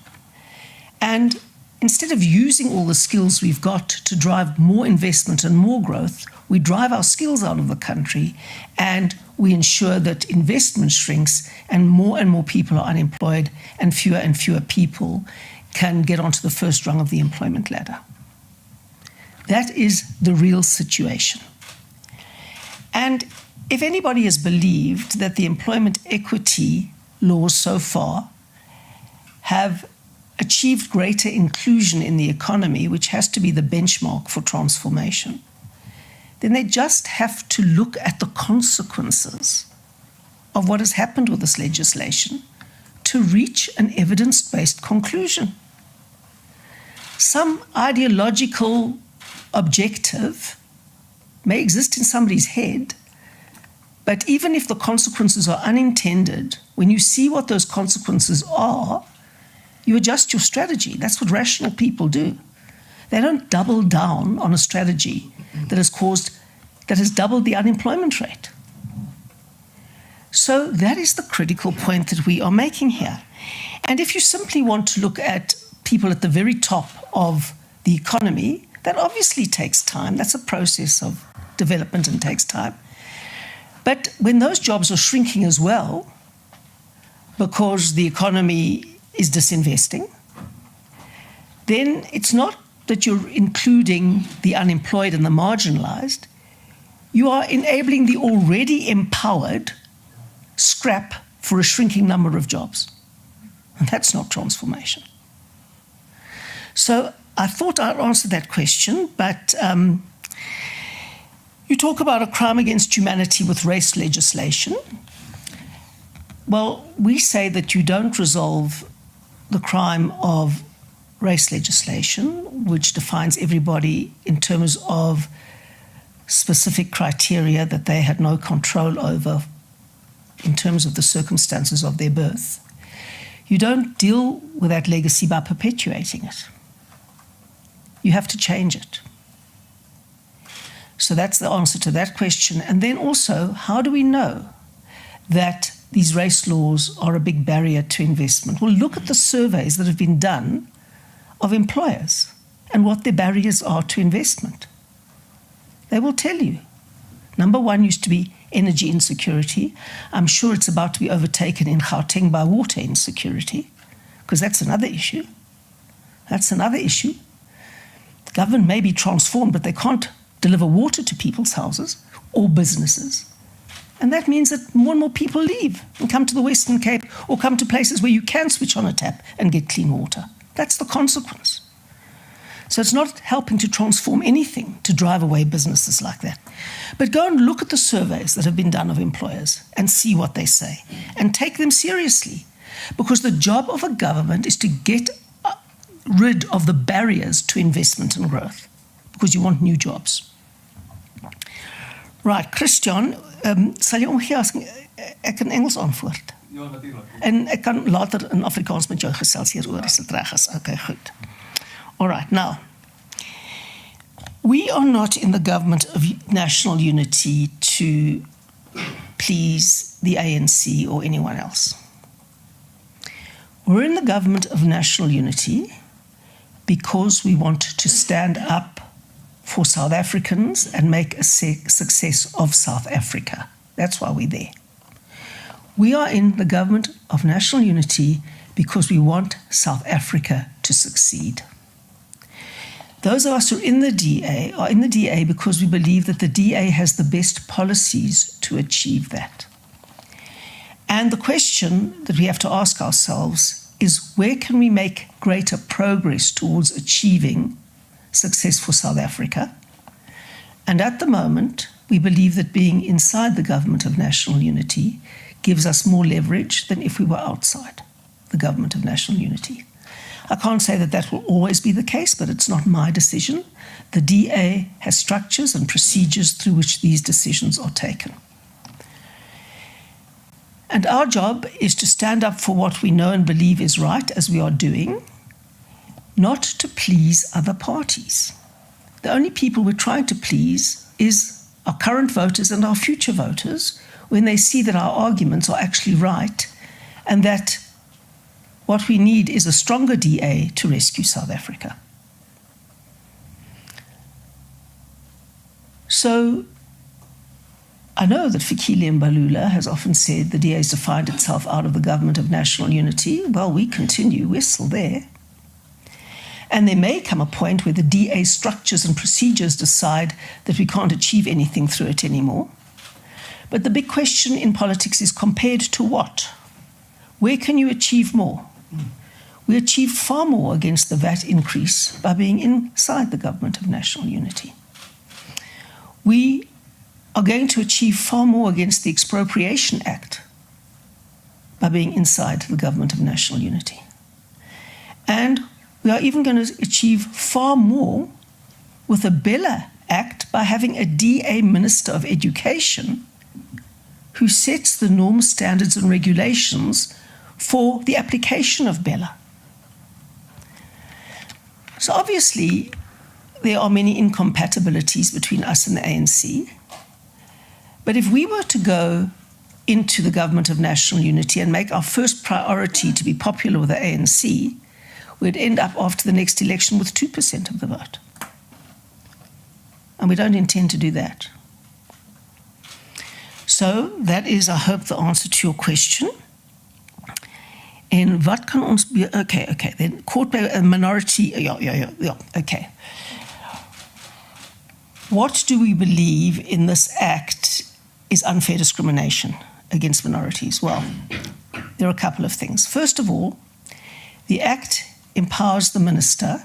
And instead of using all the skills we've got to drive more investment and more growth, we drive our skills out of the country and we ensure that investment shrinks and more people are unemployed and fewer people can get onto the first rung of the employment ladder. That is the real situation. And if anybody has believed that the employment equity laws so far have achieved greater inclusion in the economy, which has to be the benchmark for transformation, then they just have to look at the consequences of what has happened with this legislation to reach an evidence-based conclusion. Some ideological objective may exist in somebody's head, but even if the consequences are unintended, when you see what those consequences are, you adjust your strategy. That's what rational people do. They don't double down on a strategy that has doubled the unemployment rate. So that is the critical point that we are making here. And if you simply want to look at people at the very top of the economy, that obviously takes time. That's a process of development and takes time. But when those jobs are shrinking as well, because the economy is disinvesting, then it's not that you're including the unemployed and the marginalized. You are enabling the already empowered scrap for a shrinking number of jobs. And that's not transformation. So I thought I'd answer that question, but you talk about a crime against humanity with race legislation. Well, we say that you don't resolve the crime of race legislation, which defines everybody in terms of specific criteria that they had no control over in terms of the circumstances of their birth. You don't deal with that legacy by perpetuating it. You have to change it. So that's the answer to that question. And then also, how do we know that these race laws are a big barrier to investment? Well, look at the surveys that have been done of employers and what their barriers are to investment. They will tell you. Number one used to be energy insecurity. I'm sure it's about to be overtaken in Gauteng by water insecurity, because that's another issue. That's another issue. The government may be transformed, but they can't deliver water to people's houses or businesses. And that means that more and more people leave and come to the Western Cape or come to places where you can switch on a tap and get clean water. That's the consequence. So it's not helping to transform anything to drive away businesses like that. But go and look at the surveys that have been done of employers and see what they say and take them seriously. Because the job of a government is to get rid of the barriers to investment and growth, because you want new jobs. Right, Christian, sal jy omgee as ek in Engels antwoord? En ek kan later in Afrikaans met jou gesels hieroor as dit reg is. Okay, goed. All right, now. We are not in the government of national unity to please the ANC or anyone else. We're in the government of national unity because we want to stand up for South Africans and make a success of South Africa. That's why we're there. We are in the government of national unity because we want South Africa to succeed. Those of us who are in the DA are in the DA because we believe that the DA has the best policies to achieve that. And the question that we have to ask ourselves is, where can we make greater progress towards achieving success for South Africa? And at the moment, we believe that being inside the government of national unity gives us more leverage than if we were outside the government of national unity. I can't say that that will always be the case, but it's not my decision. The DA has structures and procedures through which these decisions are taken. And our job is to stand up for what we know and believe is right, as we are doing, not to please other parties. The only people we're trying to please is our current voters and our future voters when they see that our arguments are actually right and that what we need is a stronger DA to rescue South Africa. So I know that Fikile Mbalula has often said the DA has defined itself out of the government of national unity. Well, we continue, we're still there. And there may come a point where the DA structures and procedures decide that we can't achieve anything through it anymore. But the big question in politics is compared to what? Where can you achieve more? We achieved far more against the VAT increase by being inside the government of national unity. We are going to achieve far more against the Expropriation Act by being inside the government of national unity. And we are even going to achieve far more with the Bella Act by having a DA Minister of Education who sets the norms, standards and regulations for the application of Bella. So obviously, there are many incompatibilities between us and the ANC. But if we were to go into the government of national unity and make our first priority to be popular with the ANC, we'd end up after the next election with 2% of the vote. And we don't intend to do that. So that is, I hope, the answer to your question. En wat kan ons... Okay. Then court by a minority... Yeah, okay. What do we believe in this act is unfair discrimination against minorities? Well, there are a couple of things. First of all, the act empowers the minister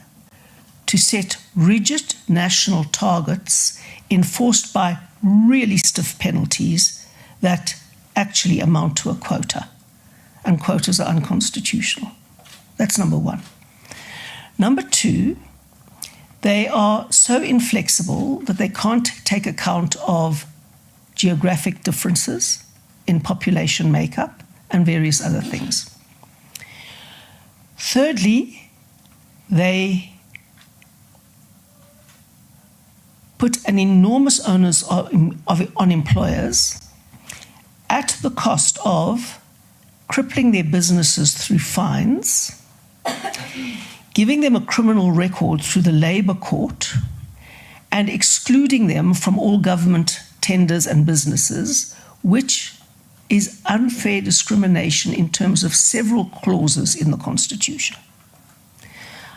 to set rigid national targets enforced by really stiff penalties that actually amount to a quota. And quotas are unconstitutional. That's number one. Number two, they are so inflexible that they can't take account of geographic differences in population makeup and various other things. Thirdly, they put an enormous onus on employers at the cost of crippling their businesses through fines, giving them a criminal record through the Labour Court, and excluding them from all government tenders and businesses, which is unfair discrimination in terms of several clauses in the Constitution.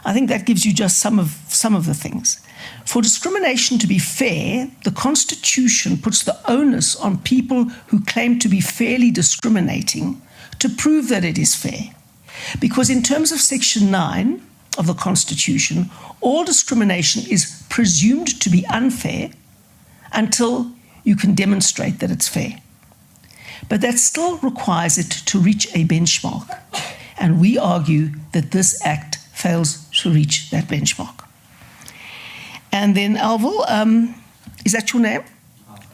I think that gives you just some of the things. For discrimination to be fair, the Constitution puts the onus on people who claim to be fairly discriminating to prove that it is fair. Because in terms of Section 9 of the Constitution, all discrimination is presumed to be unfair until you can demonstrate that it's fair. But that still requires it to reach a benchmark. And we argue that this act fails to reach that benchmark. And then Alvil, is that your name?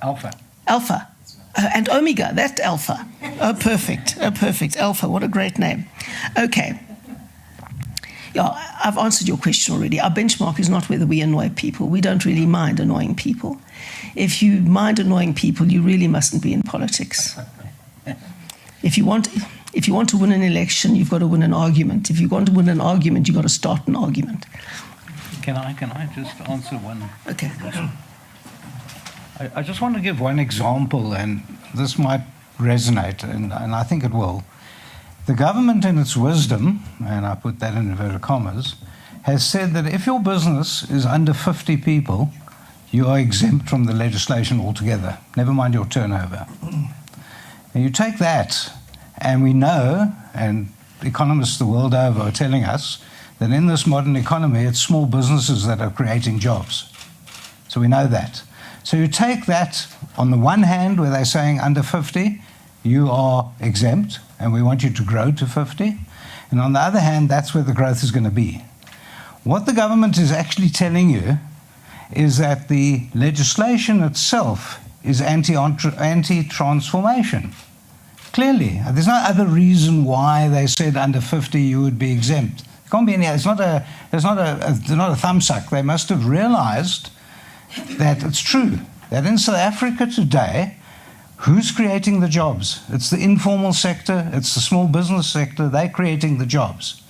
Alpha. Alpha. And Omega, that's Alpha. Oh, perfect. Oh, perfect. Alpha, what a great name. Okay. Yeah, I've answered your question already. Our benchmark is not whether we annoy people. We don't really mind annoying people. If you mind annoying people, you really mustn't be in politics. If you want to win an election, you've got to win an argument. If you want to win an argument, you've got to start an argument. Can I just answer one? Okay. I just want to give one example, and this might resonate, and I think it will. The government, in its wisdom, and I put that in inverted commas, has said that if your business is under 50 people, you are exempt from the legislation altogether, never mind your turnover. And you take that, and we know, and economists the world over are telling us, that in this modern economy, it's small businesses that are creating jobs. So we know that. So you take that, on the one hand, where they're saying under 50, you are exempt, and we want you to grow to 50. And on the other hand, that's where the growth is going to be. What the government is actually telling you is that the legislation itself is anti-transformation. Clearly, there's no other reason why they said under 50 you would be exempt. There can't be any. It's not a thumbsuck. They must have realized that it's true that in South Africa today, who's creating the jobs? It's the informal sector, it's the small business sector, they're creating the jobs.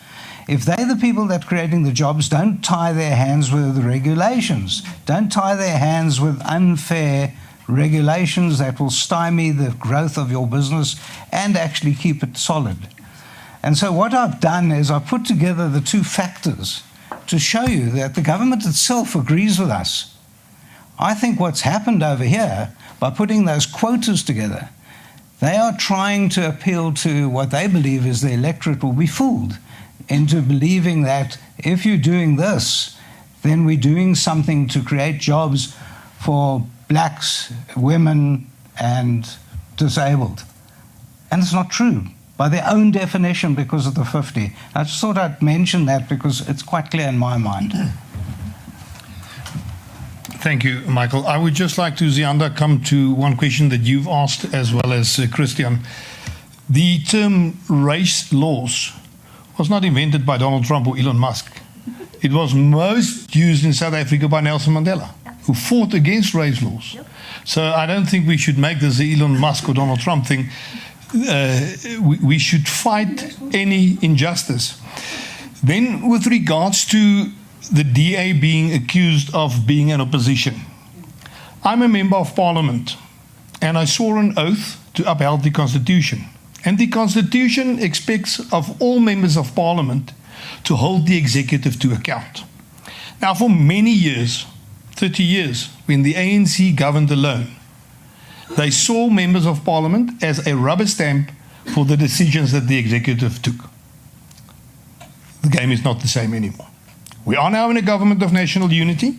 If they're the people that are creating the jobs, don't tie their hands with the regulations. Don't tie their hands with unfair regulations that will stymie the growth of your business and actually keep it solid. And so what I've done is I've put together the two factors to show you that the government itself agrees with us. I think what's happened over here, by putting those quotas together, they are trying to appeal to what they believe is the electorate will be fooled into believing that if you're doing this, then we're doing something to create jobs for blacks, women, and disabled. And it's not true, by their own definition, because of the 50. I just thought I'd mention that because it's quite clear in my mind. Thank you, Michael. I would just like to, Zianda, come to one question that you've asked as well as Christian. The term race laws was not invented by Donald Trump or Elon Musk. It was most used in South Africa by Nelson Mandela, who fought against race laws. So I don't think we should make this the Elon Musk or Donald Trump thing. We should fight any injustice. Then with regards to the DA being accused of being an opposition. I'm a member of Parliament and I swore an oath to uphold the Constitution. And the Constitution expects of all members of Parliament to hold the executive to account. Now, for many years, 30 years, when the ANC governed alone, they saw members of Parliament as a rubber stamp for the decisions that the executive took. The game is not the same anymore. We are now in a government of national unity,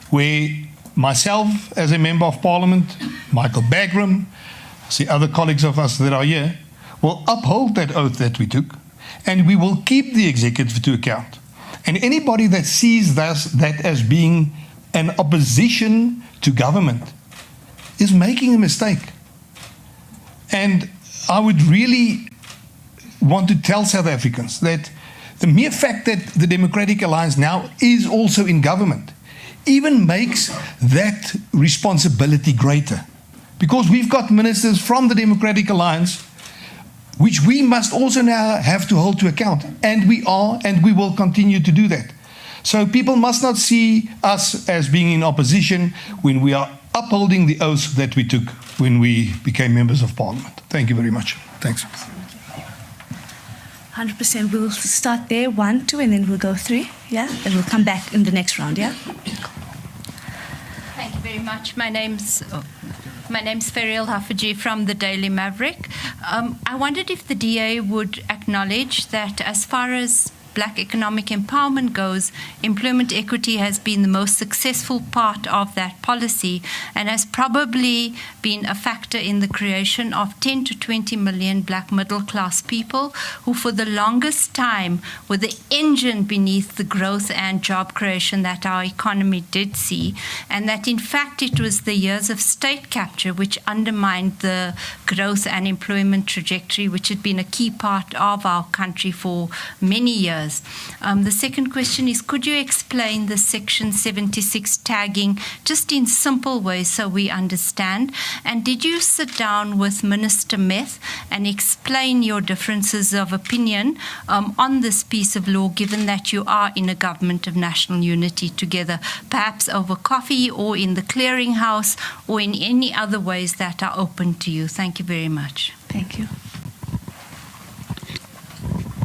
where myself as a member of Parliament, Michael Bagram, the other colleagues of us that are here, will uphold that oath that we took, and we will keep the executive to account. And anybody that sees that as being an opposition to government is making a mistake. And I would really want to tell South Africans that the mere fact that the Democratic Alliance now is also in government even makes that responsibility greater. Because we've got ministers from the Democratic Alliance, which we must also now have to hold to account. And we are, and we will continue to do that. So people must not see us as being in opposition when we are upholding the oath that we took when we became members of Parliament. Thank you very much. Thanks. 100%. We'll start there, 1, 2, and then we'll go 3. Yeah, and we'll come back in the next round. Yeah. Thank you very much. My name's Feriel Hafaji from the Daily Maverick. I wondered if the DA would acknowledge that as far as black economic empowerment goes, employment equity has been the most successful part of that policy and has probably been a factor in the creation of 10 to 20 million black middle class people who for the longest time were the engine beneath the growth and job creation that our economy did see, and that in fact it was the years of state capture which undermined the growth and employment trajectory which had been a key part of our country for many years. The second question is, could you explain the Section 76 tagging just in simple ways so we understand? And did you sit down with Minister Meth and explain your differences of opinion on this piece of law, given that you are in a government of national unity together, perhaps over coffee or in the clearinghouse or in any other ways that are open to you? Thank you very much. Thank you.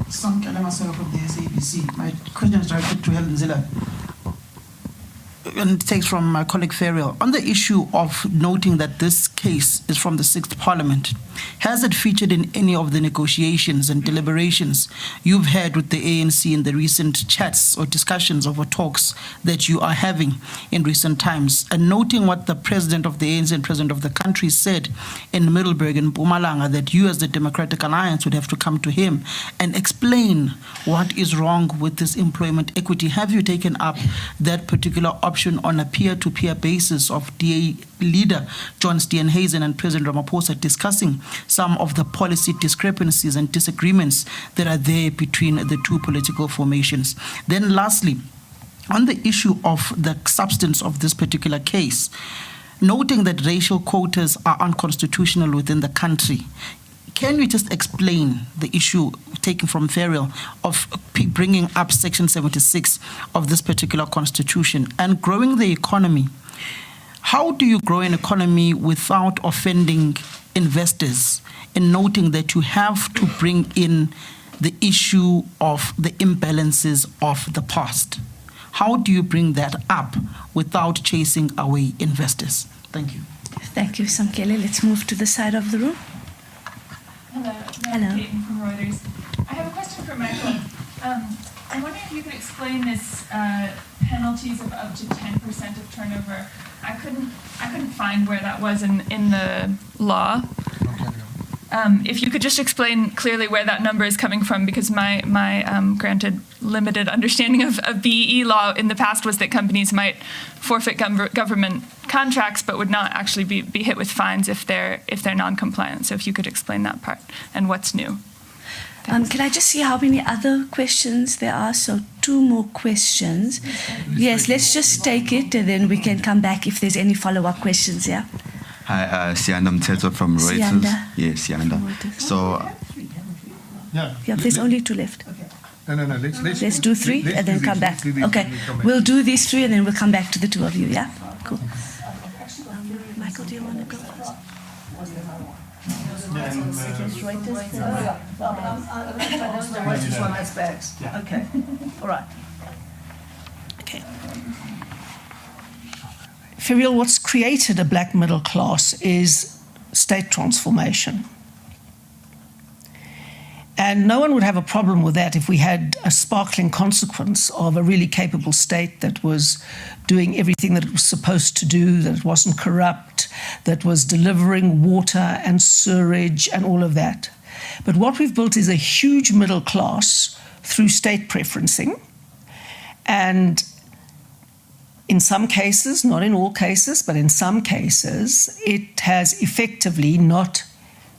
Some Kalamasero from the SABC. My question is directed to Helen Ziller. And it takes from my colleague Ferriel. On the issue of noting that this case is from the 6th Parliament, has it featured in any of the negotiations and deliberations you've had with the ANC in the recent chats or discussions or talks that you are having in recent times? And noting what the President of the ANC and President of the country said in Middleburg and Mpumalanga, that you as the Democratic Alliance would have to come to him and explain what is wrong with this employment equity. Have you taken up that particular option on a peer-to-peer basis of DA leader John Steenhuisen and President Ramaphosa discussing some of the policy discrepancies and disagreements that are there between the two political formations? Then lastly, on the issue of the substance of this particular case, noting that racial quotas are unconstitutional within the country, can you just explain the issue taken from Ferriel of bringing up Section 76 of this particular constitution and growing the economy? How do you grow an economy without offending investors, and noting that you have to bring in the issue of the imbalances of the past? How do you bring that up without chasing away investors? Thank you. Thank you, Samkele. Let's move to the side of the room. Hello. Hello. Peyton from Reuters. I have a question for Michael. I'm wondering if you could explain this penalties of up to 10% of turnover. I couldn't find where that was in the law. If you could just explain clearly where that number is coming from, because my granted limited understanding of BEE law in the past was that companies might forfeit government contracts but would not actually be hit with fines if they're non-compliant. So if you could explain that part and what's new. Can I just see how many other questions there are? So 2 more questions. Yes, let's just take it and then we can come back if there's any follow-up questions, yeah? Hi, Sianda Mteto from Reuters. Sianda. Yes, Sianda. So, yeah, there's only 2 left. No. Let's do 3 and then come back. Okay, we'll do these 3 and then we'll come back to the 2 of you, yeah? Cool. Michael, do you want to go first? Okay. All right. Okay. Ferriel, what's created a black middle class is state transformation. And no one would have a problem with that if we had a sparkling consequence of a really capable state that was doing everything that it was supposed to do, that it wasn't corrupt, that was delivering water and sewerage and all of that. But what we've built is a huge middle class through state preferencing. And in some cases, not in all cases, but in some cases, it has effectively not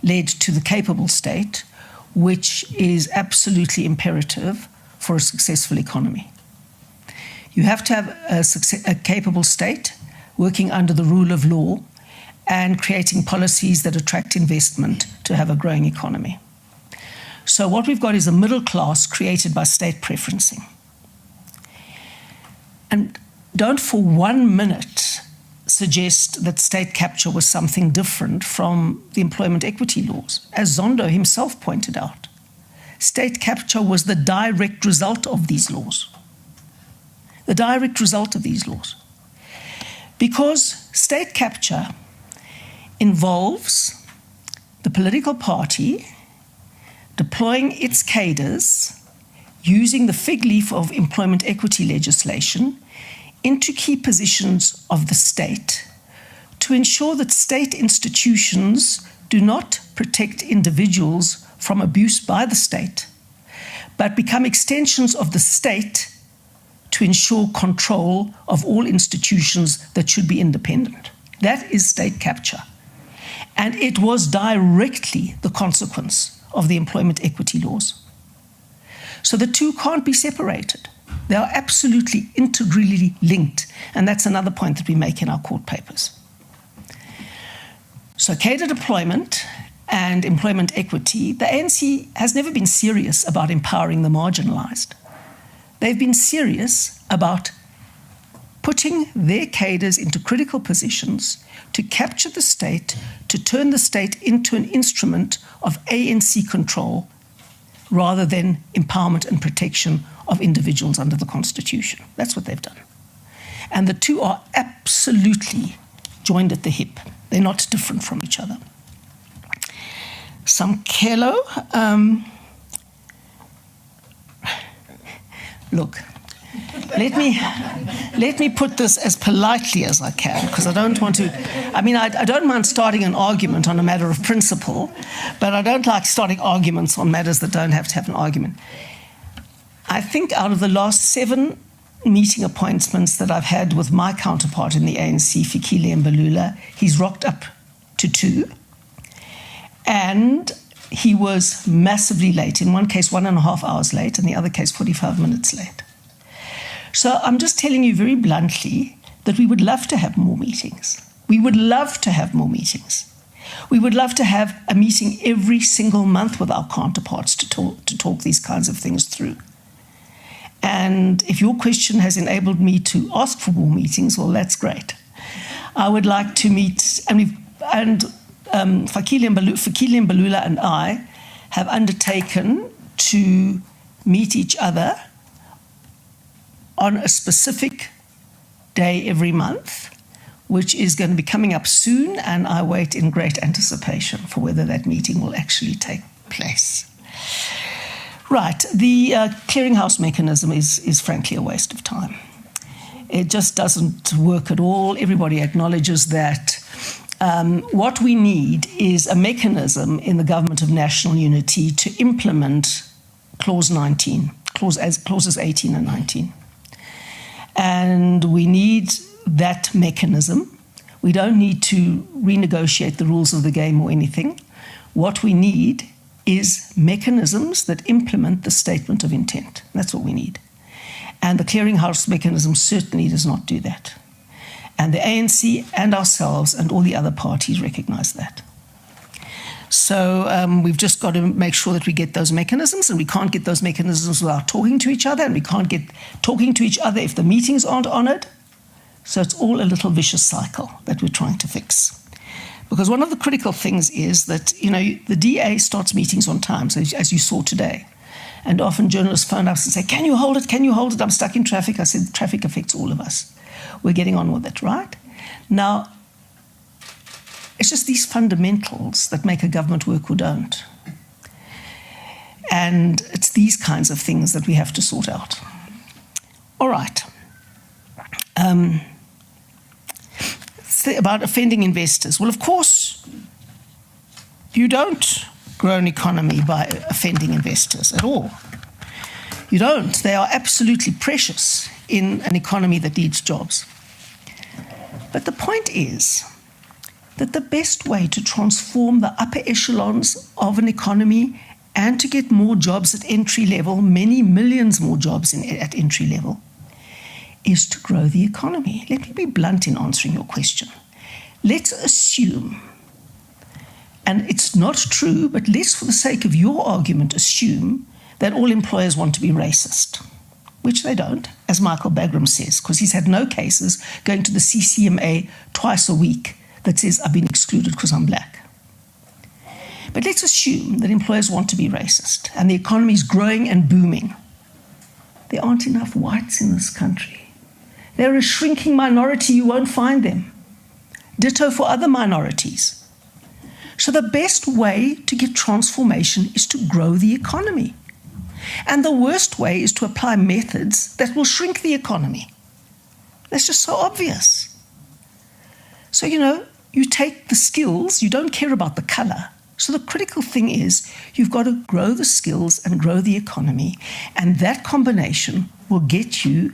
led to the capable state, which is absolutely imperative for a successful economy. You have to have a capable state working under the rule of law and creating policies that attract investment to have a growing economy. So what we've got is a middle class created by state preferencing. And don't for 1 minute suggest that state capture was something different from the employment equity laws. As Zondo himself pointed out, state capture was the direct result of these laws. The direct result of these laws. Because state capture involves the political party deploying its cadres, using the fig leaf of employment equity legislation into key positions of the state to ensure that state institutions do not protect individuals from abuse by the state, but become extensions of the state to ensure control of all institutions that should be independent. That is state capture. And it was directly the consequence of the employment equity laws. So the two can't be separated. They are absolutely integrally linked, and that's another point that we make in our court papers. So cadre deployment and employment equity, the ANC has never been serious about empowering the marginalized. They've been serious about putting their cadres into critical positions to capture the state, to turn the state into an instrument of ANC control rather than empowerment and protection of individuals under the Constitution. That's what they've done. And the two are absolutely joined at the hip. They're not different from each other. Some Kelo, look, let me put this as politely as I can, because I don't want to, I don't mind starting an argument on a matter of principle, but I don't like starting arguments on matters that don't have to have an argument. I think out of the last 7 meeting appointments that I've had with my counterpart in the ANC, Fikile Mbalula, he's rocked up to 2. And he was massively late. In one case, 1.5 hours late, and the other case, 45 minutes late. So I'm just telling you very bluntly that we would love to have more meetings. We would love to have more meetings. We would love to have a meeting every single month with our counterparts to talk these kinds of things through. And if your question has enabled me to ask for more meetings, well, that's great. I would like to meet, Fikile Mbalula and I have undertaken to meet each other on a specific day every month, which is going to be coming up soon, and I wait in great anticipation for whether that meeting will actually take place. Right, the clearinghouse mechanism is frankly a waste of time. It just doesn't work at all. Everybody acknowledges that. What we need is a mechanism in the Government of National Unity to implement Clause 19, clauses 18 and 19. And we need that mechanism. We don't need to renegotiate the rules of the game or anything. What we need is mechanisms that implement the statement of intent. That's what we need. And the clearinghouse mechanism certainly does not do that. And the ANC and ourselves and all the other parties recognize that. So we've just got to make sure that we get those mechanisms, and we can't get those mechanisms without talking to each other, and we can't get talking to each other if the meetings aren't honoured. So it's all a little vicious cycle that we're trying to fix. Because one of the critical things is that, the DA starts meetings on time, so as you saw today. And often journalists phone us and say, can you hold it? Can you hold it? I'm stuck in traffic. I said, traffic affects all of us. We're getting on with it, right? Now, it's just these fundamentals that make a government work or don't. And it's these kinds of things that we have to sort out. All right. About offending investors. Well, of course, you don't grow an economy by offending investors at all. You don't. They are absolutely precious in an economy that needs jobs. But the point is that the best way to transform the upper echelons of an economy and to get more jobs at entry level, many millions more jobs at entry level, is to grow the economy. Let me be blunt in answering your question. Let's assume, and it's not true, but let's, for the sake of your argument, assume that all employers want to be racist, which they don't, as Michael Bagram says, because he's had no cases going to the CCMA twice a week that says, I've been excluded because I'm black. But let's assume that employers want to be racist and the economy is growing and booming. There aren't enough whites in this country. They're a shrinking minority, you won't find them. Ditto for other minorities. So the best way to get transformation is to grow the economy. And the worst way is to apply methods that will shrink the economy. That's just so obvious. So, you take the skills, you don't care about the color. So the critical thing is you've got to grow the skills and grow the economy, and that combination will get you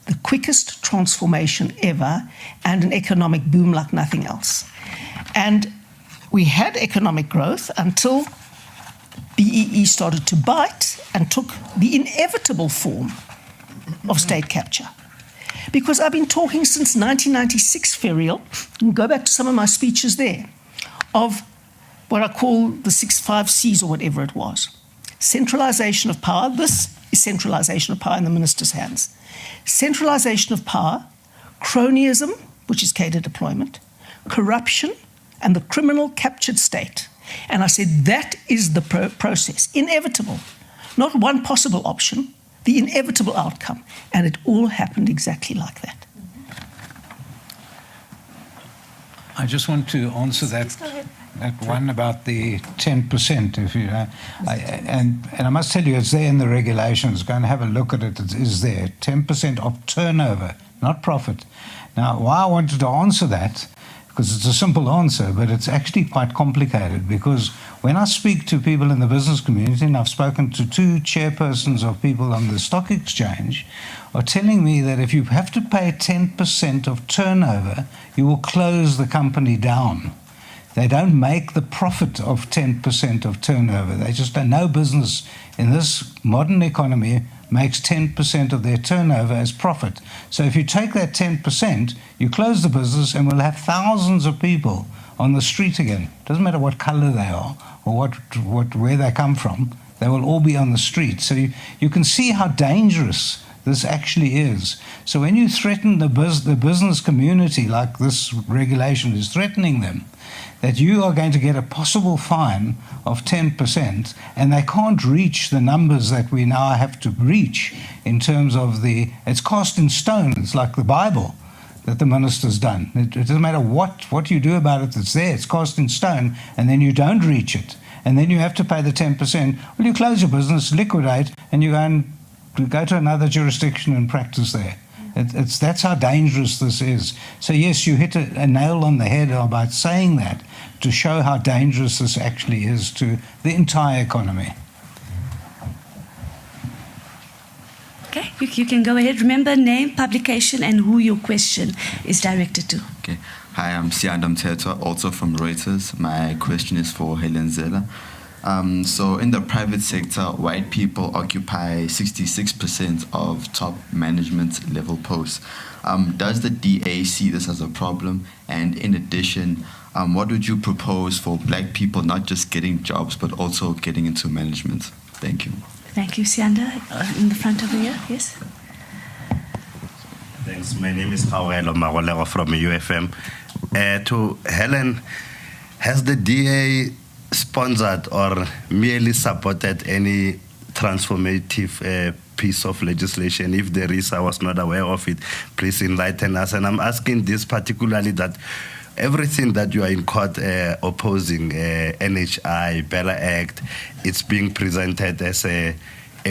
the quickest transformation ever and an economic boom like nothing else. And we had economic growth until BEE started to bite and took the inevitable form of state capture. Because I've been talking since 1996, Ferial, and go back to some of my speeches there, of what I call the 5 C's or whatever it was. Centralization of power. This is centralization of power in the minister's hands. Centralization of power, cronyism, which is cadre deployment, corruption, and the criminal captured state. And I said that is the process, inevitable. Not one possible option, the inevitable outcome. And it all happened exactly like that. I just want to answer that one about the 10%. If you and I must tell you, it's there in the regulations. Go and have a look at it. It is there. 10% of turnover, not profit. Now, why I wanted to answer that, because it's a simple answer, but it's actually quite complicated, because when I speak to people in the business community, and I've spoken to 2 chairpersons of people on the stock exchange, are telling me that if you have to pay 10% of turnover, you will close the company down. They don't make the profit of 10% of turnover. They just don't. No business in this modern economy makes 10% of their turnover as profit. So if you take that 10%, you close the business and we'll have thousands of people on the street again. Doesn't matter what color they are or where they come from, they will all be on the street. So you can see how dangerous this actually is. So when you threaten the business community like this regulation is threatening them, that you are going to get a possible fine of 10%, and they can't reach the numbers that we now have to reach in terms of it's cast in stone. It's like the Bible that the minister's done. It doesn't matter what you do about it, it's there, it's cast in stone, and then you don't reach it. And then you have to pay the 10%. Well, you close your business, liquidate, and you go to another jurisdiction and practice there. That's how dangerous this is. So yes, you hit a nail on the head by saying that, to show how dangerous this actually is to the entire economy. Okay, you can go ahead. Remember name, publication, and who your question is directed to. Okay. Hi, I'm Siandam Tetwa, also from Reuters. My question is for Helen Zella. So in the private sector, white people occupy 66% of top management level posts. Does the DA see this as a problem? And in addition, what would you propose for black people not just getting jobs, but also getting into management? Thank you. Thank you, Sianda. In the front over here, yes? Thanks. My name is Pauelo Magolero from UFM. To Helen, has the DA sponsored or merely supported any transformative piece of legislation? If there is, I was not aware of it. Please enlighten us. And I'm asking this particularly that everything that you are in court opposing, NHI, Bella Act, it's being presented as a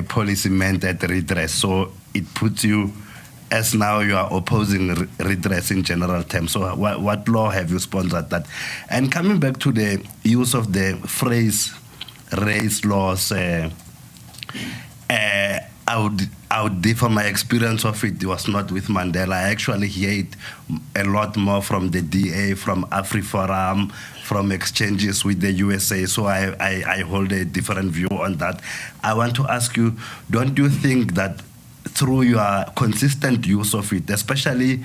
policy meant at redress. So it puts you, as now you are opposing redress in general terms. So what law have you sponsored that? And coming back to the use of the phrase race laws, I would differ. My experience of it was not with Mandela. I actually hear it a lot more from the DA, from AfriForum, from exchanges with the USA. So I hold a different view on that. I want to ask you, don't you think that through your consistent use of it, especially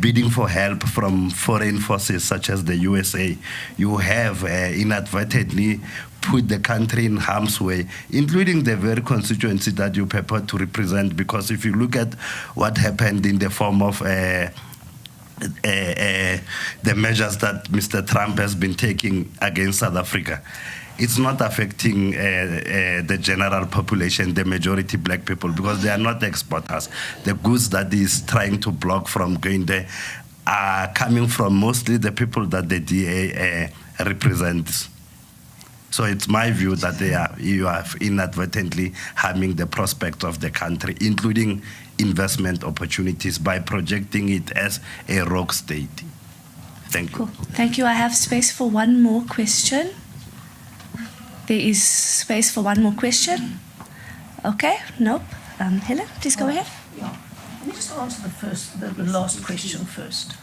bidding for help from foreign forces such as the USA, you have inadvertently put the country in harm's way, including the very constituency that you purport to represent? Because if you look at what happened in the form of the measures that Mr. Trump has been taking against South Africa, it's not affecting the general population, the majority black people, because they are not exporters. The goods that is trying to block from going there are coming from mostly the people that the DA represents. So it's my view that you are inadvertently harming the prospects of the country, including investment opportunities, by projecting it as a rogue state. Thank you. Cool. Thank you. I have space for one more question. There is space for one more question. Okay, nope. Helen, please go ahead. Yeah. Let me just answer the last question first.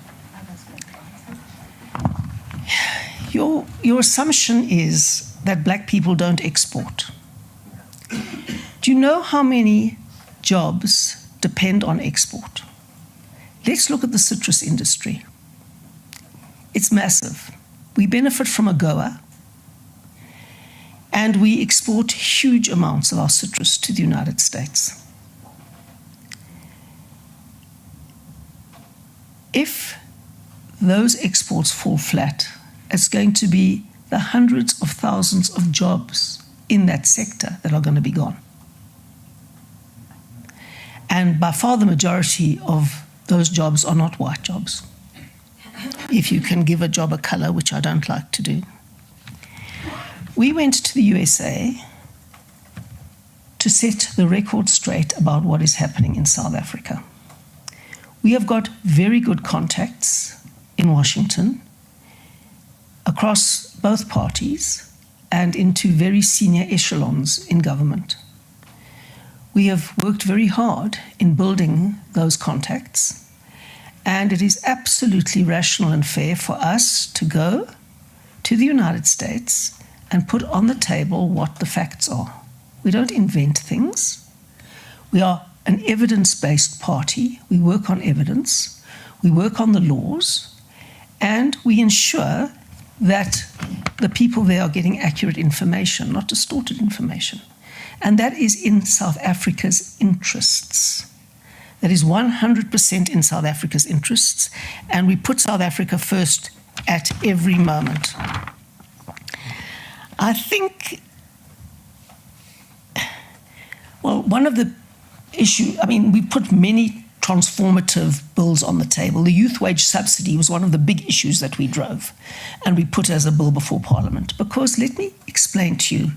Your assumption is that black people don't export. Do you know how many jobs depend on export? Let's look at the citrus industry. It's massive. We benefit from AGOA, and we export huge amounts of our citrus to the United States. If those exports fall flat, it's going to be the hundreds of thousands of jobs in that sector that are going to be gone. And by far the majority of those jobs are not white jobs. If you can give a job a color, which I don't like to do. We went to the USA to set the record straight about what is happening in South Africa. We have got very good contacts in Washington across both parties and into very senior echelons in government. We have worked very hard in building those contacts, and it is absolutely rational and fair for us to go to the United States and put on the table what the facts are. We don't invent things. We are an evidence-based party. We work on evidence, we work on the laws, and we ensure that the people there are getting accurate information, not distorted information. And that is in South Africa's interests. That is 100% in South Africa's interests, and we put South Africa first at every moment. I think, well, one of the issues, I mean, we put many transformative bills on the table. The youth wage subsidy was one of the big issues that we drove, and we put as a bill before Parliament. Because let me explain to you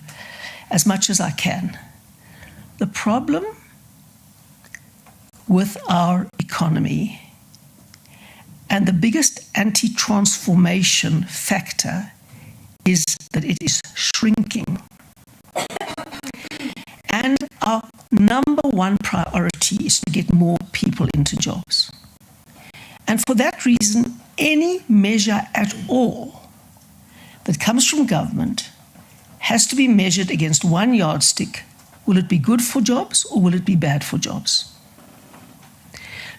as much as I can. The problem with our economy and the biggest anti-transformation factor is that it is shrinking. And our number one priority is to get more people into jobs. And for that reason, any measure at all that comes from government has to be measured against one yardstick. Will it be good for jobs or will it be bad for jobs?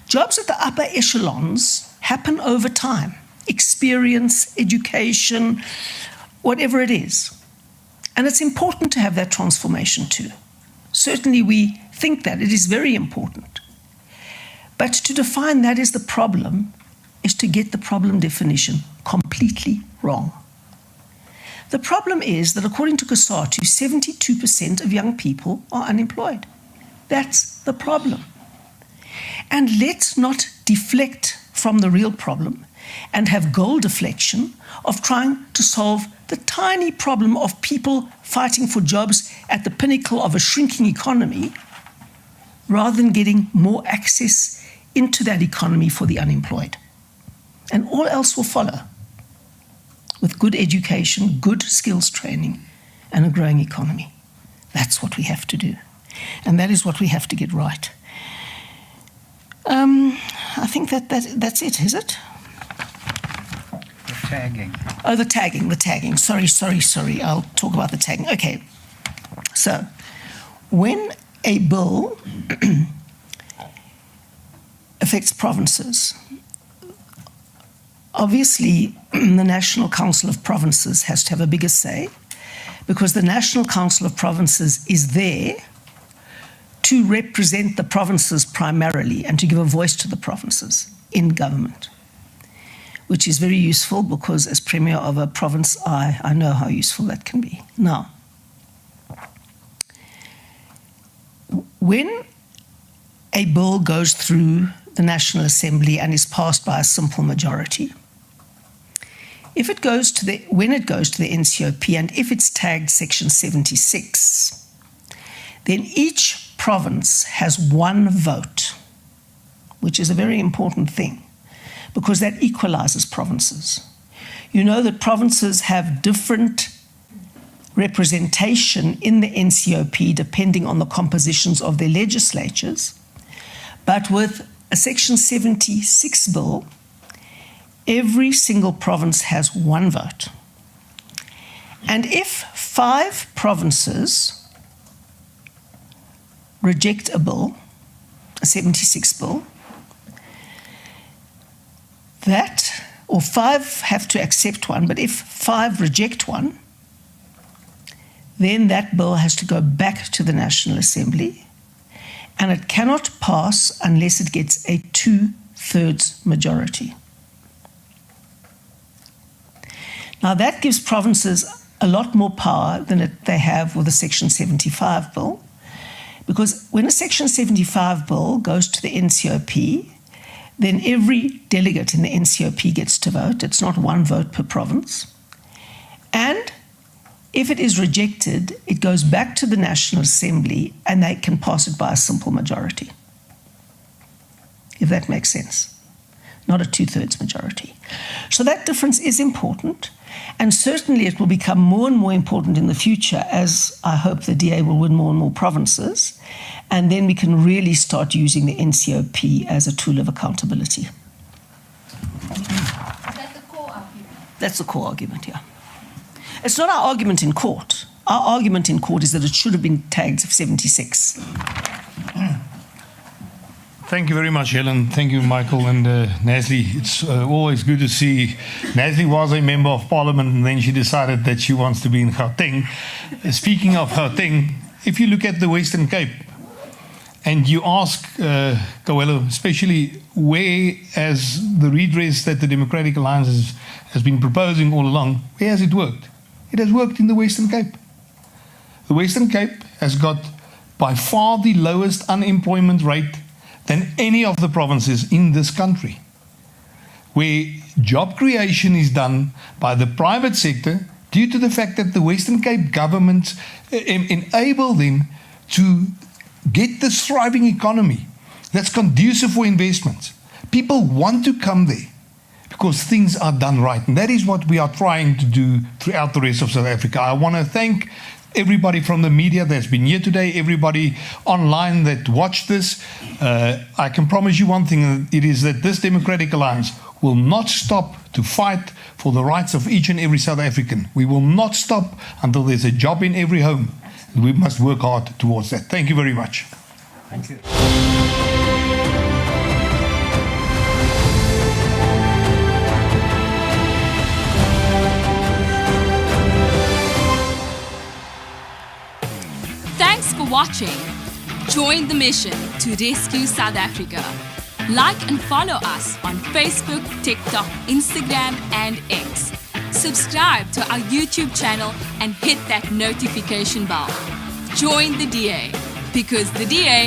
Jobs at the upper echelons happen over time. Experience, education, whatever it is. And it's important to have that transformation too. Certainly we think that it is very important. But to define that as the problem is to get the problem definition completely wrong. The problem is that according to COSATU, 72% of young people are unemployed. That's the problem. And let's not deflect from the real problem and have goal deflection of trying to solve the tiny problem of people fighting for jobs at the pinnacle of a shrinking economy, rather than getting more access into that economy for the unemployed. And all else will follow, with good education, good skills training, and a growing economy. That's what we have to do. And that is what we have to get right. I think that's it, is it? The tagging. Oh, the tagging. Sorry. I'll talk about the tagging. Okay. So, when a bill affects provinces, obviously the National Council of Provinces has to have a bigger say, because the National Council of Provinces is there to represent the provinces primarily and to give a voice to the provinces in government, which is very useful because as Premier of a province, I know how useful that can be. Now, when a bill goes through the National Assembly and is passed by a simple majority, when it goes to the NCOP, and if it's tagged Section 76, then each province has one vote, which is a very important thing, because that equalizes provinces. You know that provinces have different representation in the NCOP depending on the compositions of their legislatures, but with a Section 76 bill, every single province has one vote. And if 5 provinces reject a bill, a 76 bill, or 5 have to accept one, but if 5 reject one, then that bill has to go back to the National Assembly, and it cannot pass unless it gets a 2/3 majority. Now that gives provinces a lot more power than they have with a Section 75 bill, because when a Section 75 bill goes to the NCOP, then every delegate in the NCOP gets to vote. It's not one vote per province. And if it is rejected, it goes back to the National Assembly and they can pass it by a simple majority, if that makes sense. Not a 2/3 majority. So that difference is important, and certainly it will become more and more important in the future as I hope the DA will win more and more provinces, and then we can really start using the NCOP as a tool of accountability. That's the core argument. That's the core argument, yeah. It's not our argument in court. Our argument in court is that it should have been tagged 76. Thank you very much, Helen. Thank you, Michael and Nasli. It's always good to see. Nasli was a member of parliament and then she decided that she wants to be in Gauteng. Speaking of Gauteng, if you look at the Western Cape and you ask Coelho, especially where has the redress that the Democratic Alliance has been proposing all along, where has it worked? It has worked in the Western Cape. The Western Cape has got by far the lowest unemployment rate than any of the provinces in this country, where job creation is done by the private sector due to the fact that the Western Cape government enable them to get this thriving economy that's conducive for investments. People want to come there because things are done right, and that is what we are trying to do throughout the rest of South Africa. I want to thank everybody from the media that's been here today, everybody online that watched this. I can promise you one thing, and it is that this Democratic Alliance will not stop to fight for the rights of each and every South African. We will not stop until there's a job in every home. We must work hard towards that. Thank you very much. Thank you. Thanks for watching. Join the mission to rescue South Africa. Like and follow us on Facebook, TikTok, Instagram, and X. Subscribe to our YouTube channel and hit that notification bell. Join the DA, because the DA